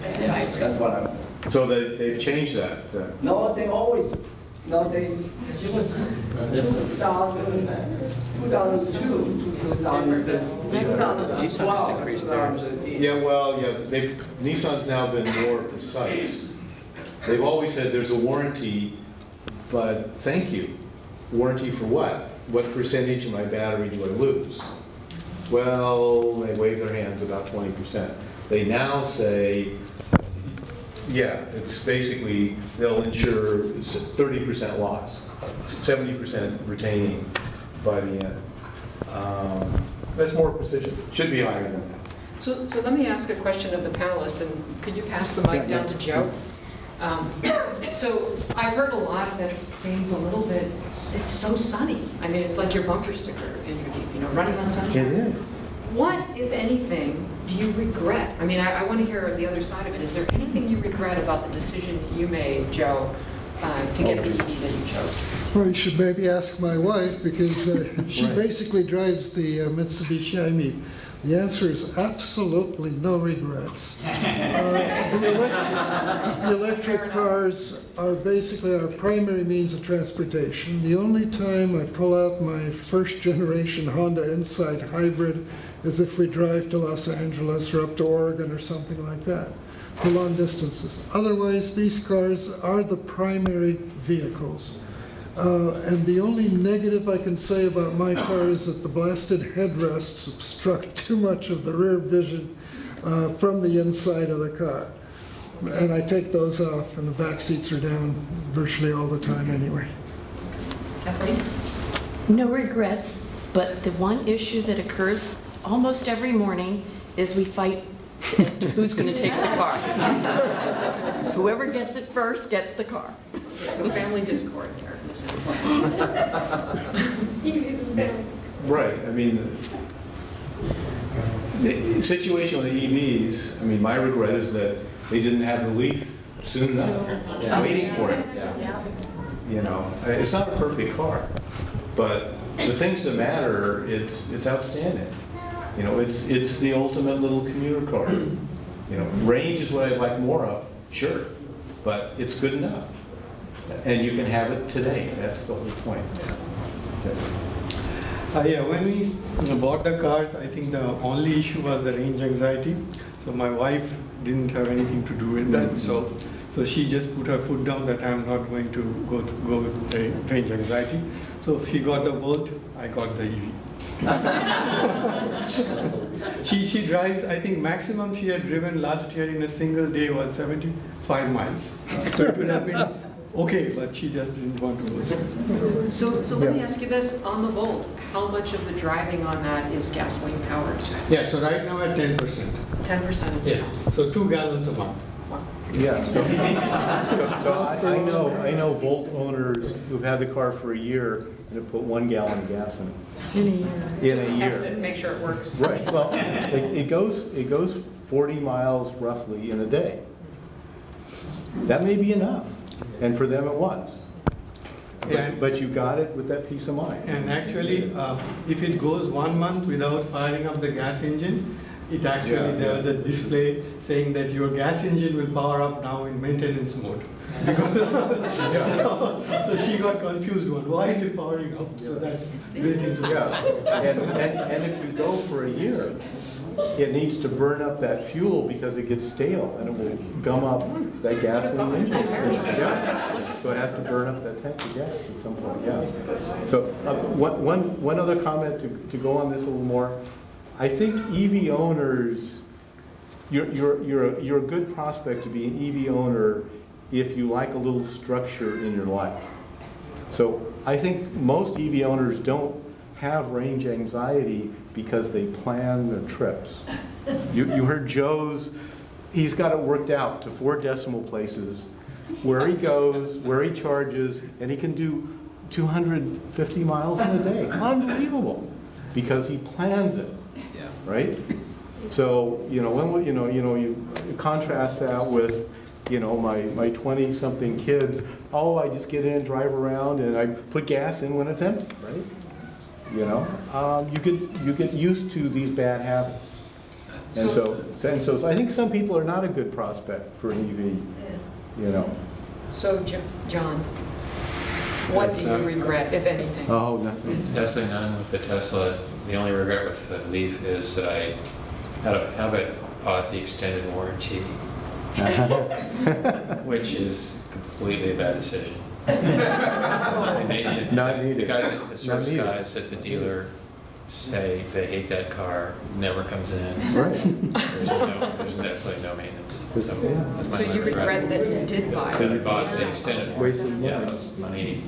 That's what I'm... So they've changed that. No, they always... No, it was 2002, 2012, Yeah, well, Nissan's now been more precise. They've always said there's a warranty, but thank you. Warranty for what? What percentage of my battery do I lose? Well, they wave their hands about 20%. They now say, yeah, it's basically, they'll insure 30% loss, 70% retaining by the end. That's more precision. Should be higher than that. So let me ask a question of the panelists, and could you pass the mic down to Joe? So I heard a lot that seems a little bit, it's so sunny. I mean, it's like your bumper sticker in your Jeep, running on sunshine. What, if anything, do you regret? I mean, I want to hear the other side of it. Is there anything you regret about the decision that you made, Joe, to get the EV that you chose? Well, you should maybe ask my wife, because she basically drives the Mitsubishi i-Me. The answer is absolutely no regrets. The electric cars are basically our primary means of transportation. The only time I pull out my first generation Honda Insight hybrid is if we drive to Los Angeles or up to Oregon or something like that for long distances. Otherwise, these cars are the primary vehicles. And the only negative I can say about my car is that the blasted headrests obstruct too much of the rear vision from the inside of the car. And I take those off, and the back seats are down virtually all the time anyway. Kathleen? No regrets, but the one issue that occurs almost every morning is we fight as to who's going to take the car. Whoever gets it first gets the car. So family discord there. Right, I mean, the situation with the EVs, I mean, my regret is that they didn't have the Leaf soon enough, waiting for it. You know, it's not a perfect car, but the things that matter, it's outstanding. You know, it's the ultimate little commuter car. You know, range is what I'd like more of, sure, but it's good enough. And you can have it today, that's the whole point. Yeah, when we bought the cars, I think the only issue was the range anxiety. So my wife didn't have anything to do with that. So she just put her foot down that I'm not going to go with range anxiety. So she got the Volt, I got the EV. She drives, I think maximum she had driven last year in a single day was 75 miles. So it would have been okay, but she just didn't want to go. So let me ask you this, on the Volt, how much of the driving on that is gasoline powered? Yeah, so right now at 10%. 10% of the house. So 2 gallons a month. Yeah, so I know Volt owners who've had the car for a year and have put 1 gallon of gas in it. Just to test it and make sure it works. Right, well, it goes 40 miles roughly in a day. That may be enough, and for them it was. But you got it with that peace of mind. And actually, if it goes 1 month without firing up the gas engine, it actually, there was a display saying that your gas engine will power up now in maintenance mode. So she got confused, why is it powering up? So that's built into it. And if you go for a year, it needs to burn up that fuel because it gets stale and it will gum up that gasoline engine. So it has to burn up that tank of gas at some point, So one other comment to go on this a little more. I think EV owners, you're a good prospect to be an EV owner if you like a little structure in your life. So I think most EV owners don't have range anxiety because they plan their trips. You heard Joe's, he's got it worked out to 4 decimal places, where he goes, where he charges, and he can do 250 miles in a day. Unbelievable, because he plans it. Right? So, when you contrast that with, my 20-something kids, I just get in and drive around and I put gas in when it's empty, right? You get used to these bad habits. And so I think some people are not a good prospect for an EV, So, John, what do you regret, if anything? Oh, nothing. Absolutely none with the Tesla. The only regret with the Leaf is that I haven't bought the extended warranty, which is completely a bad decision. The service guys at the dealer say they hate that car, never comes in. Right. There's absolutely no maintenance. So that's my So you regret that you did buy it? That I bought the extended warranty. Yeah, that's money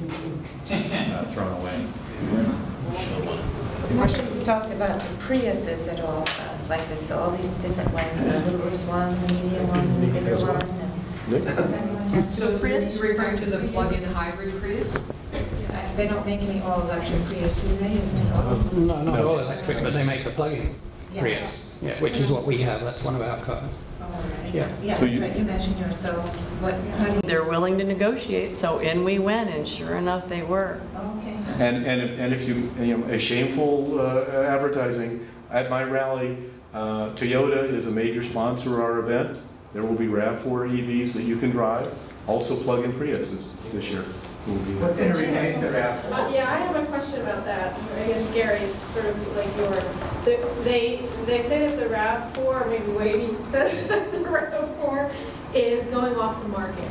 thrown away. Questions talked about the Priuses at all, like this, all these different ones, the littlest one, the medium one, the bigger one. So Prius, you're referring to the plug-in hybrid Prius? They don't make any all-electric Prius, do they? Isn't it all? No, not all electric, but they make a plug-in Prius, which is what we have. That's one of our cars. Yeah, that's right. You mentioned yours. So how do you? They're willing to negotiate, so in we went, and sure enough, they were. Okay. And if a shameful advertising at my rally, Toyota is a major sponsor of our event. There will be RAV4 EVs that you can drive, also plug-in Priuses this year. What's going to replace the RAV4? Yeah, I have a question about that. I guess Gary, sort of like yours. They say that the RAV4, or maybe Wavy said that the RAV4 is going off the market.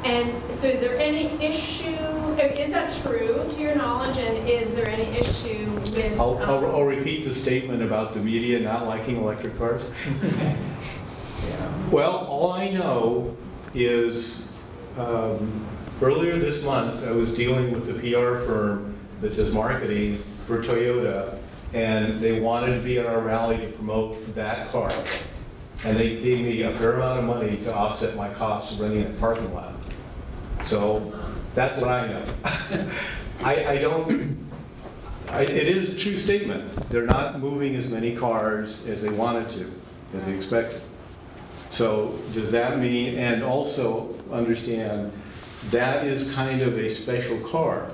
And so is there any issue, is that true to your knowledge, and is there any issue with... I'll repeat the statement about the media not liking electric cars. Well, all I know is earlier this month, I was dealing with the PR firm that does marketing for Toyota, and they wanted to be at our rally to promote that car. And they gave me a fair amount of money to offset my costs of renting a parking lot. So that's what I know. It is a true statement. They're not moving as many cars as they wanted to, as they expected. So does that mean, and also understand, that is kind of a special car.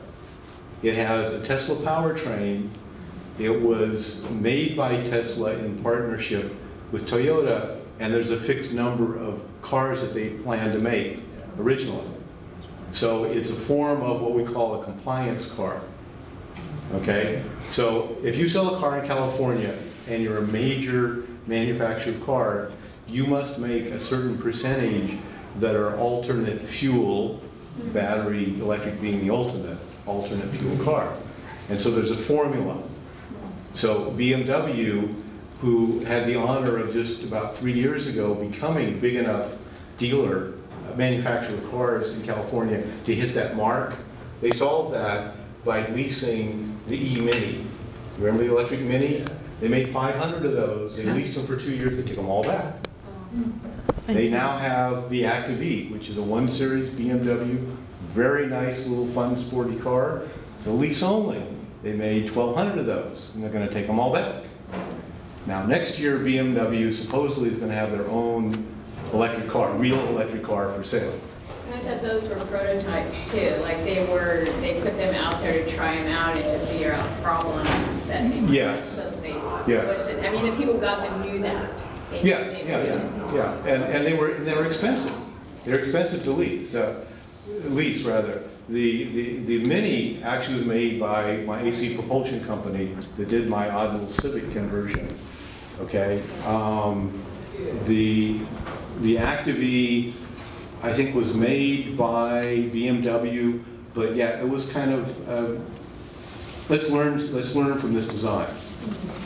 It has a Tesla powertrain. It was made by Tesla in partnership with Toyota, and there's a fixed number of cars that they plan to make originally. So it's a form of what we call a compliance car. Okay? So if you sell a car in California and you're a major manufactured car, you must make a certain percentage that are alternate fuel, battery, electric being the alternate fuel car. And so there's a formula. So BMW, who had the honor of just about 3 years ago becoming a big enough dealer, manufacturer of cars in California to hit that mark, they solved that by leasing the E-Mini. Remember the electric Mini? They made 500 of those. They leased them for 2 years. They took them all back. They now have the Active E, which is a 1 Series BMW, very nice little fun sporty car. It's a lease only. They made 1,200 of those, and they're going to take them all back. Now next year, BMW supposedly is going to have their own electric car, real electric car for sale. I thought those were prototypes too, like they put them out there to try them out and to figure out problems that they Yes. So they, Yes. I mean, the people who got them knew that. Yeah. And they were expensive. They're expensive to lease. The Mini actually was made by my AC propulsion company that did my odd little Civic conversion. Okay. The Active E, I think, was made by BMW, but yeah, it was kind of let's learn from this design.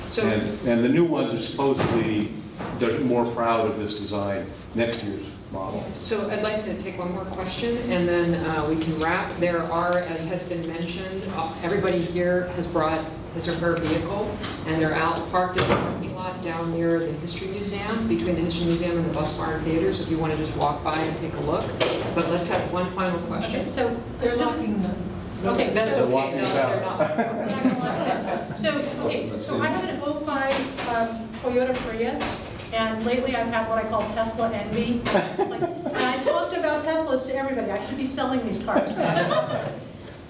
So, and the new ones are supposedly they're more proud of this design next year's model. So I'd like to take one more question, and then we can wrap. There are, as has been mentioned, everybody here has brought his or her vehicle, and they're out parked in the parking lot down near the History Museum, between the History Museum and the Bus Barn Theater, so if you want to just walk by and take a look. But let's have one final question. Okay, so they're locking them. Okay, that's okay. No, they're not. So I have an 05 Toyota Prius, and lately I've had what I call Tesla envy. And I talked about Teslas to everybody. I should be selling these cars.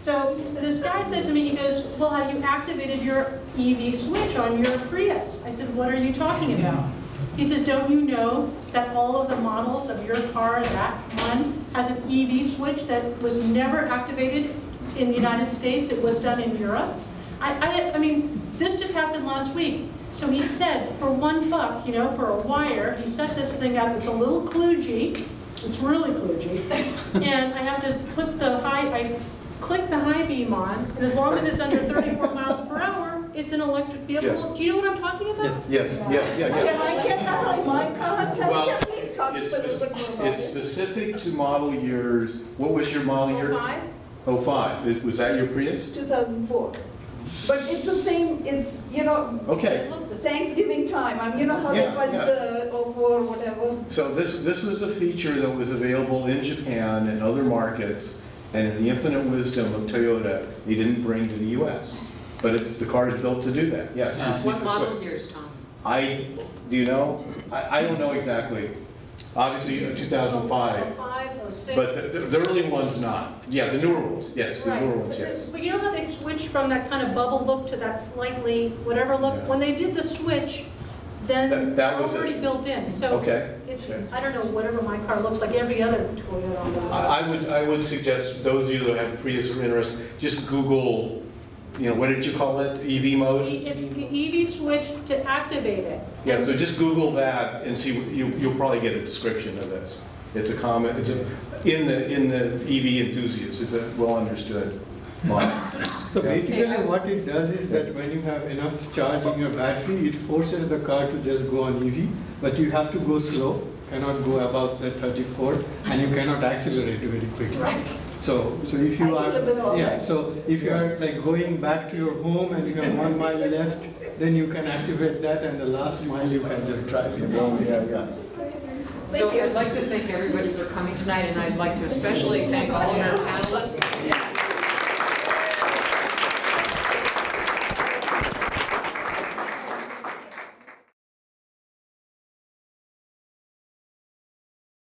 So this guy said to me, he goes, well, have you activated your EV switch on your Prius? I said, what are you talking about? He said, don't you know that all of the models of your car, that one, has an EV switch that was never activated in the United States? It was done in Europe. I mean, this just happened last week. So he said, for $1, you know, for a wire, he set this thing up. It's a little kludgy. It's really kludgy. And I have to put I click the high beam on, and as long as it's under 34 miles per hour, it's an electric vehicle. Yes. Do you know what I'm talking about? Yes. Can I get that on my car? Please talk to me a little bit more about It's specific to model years. What was your model year? 05? 05. Was that your Prius? 2004. But it's the same, it's, you know, Okay. Thanksgiving time. You know how they fudge the 04, whatever. So this was a feature that was available in Japan and other markets, and in the infinite wisdom of Toyota, they didn't bring to the U.S. But the car is built to do that. Yeah. What model years, Tom? Do you know? I don't know exactly. Obviously, 2005. 06. But the early ones not. Yeah, the newer ones. Yes, the newer ones. Yes. But you know how they switched from that kind of bubble look to that slightly whatever look? Yeah. When they did the switch, then That was already it. built in. So Okay. it's, I don't know, whatever my car looks like, every other Toyota on the road. I would suggest those of you that have a Prius or interested, just Google, you know, what did you call it? EV mode? It's the EV switch to activate it. Yeah, so just Google that and see, you'll probably get a description of this. It's a common, in the EV enthusiasts, it's a well understood model. So basically what it does is that when you have enough charge in your battery, it forces the car to just go on EV, but you have to go slow. cannot go above the 34, and you cannot accelerate very quickly. So if you are, so if you are like going back to your home and you have 1 mile left, then you can activate that, and the last mile you can just drive. So I'd like to thank everybody for coming tonight, and I'd like to especially thank all of our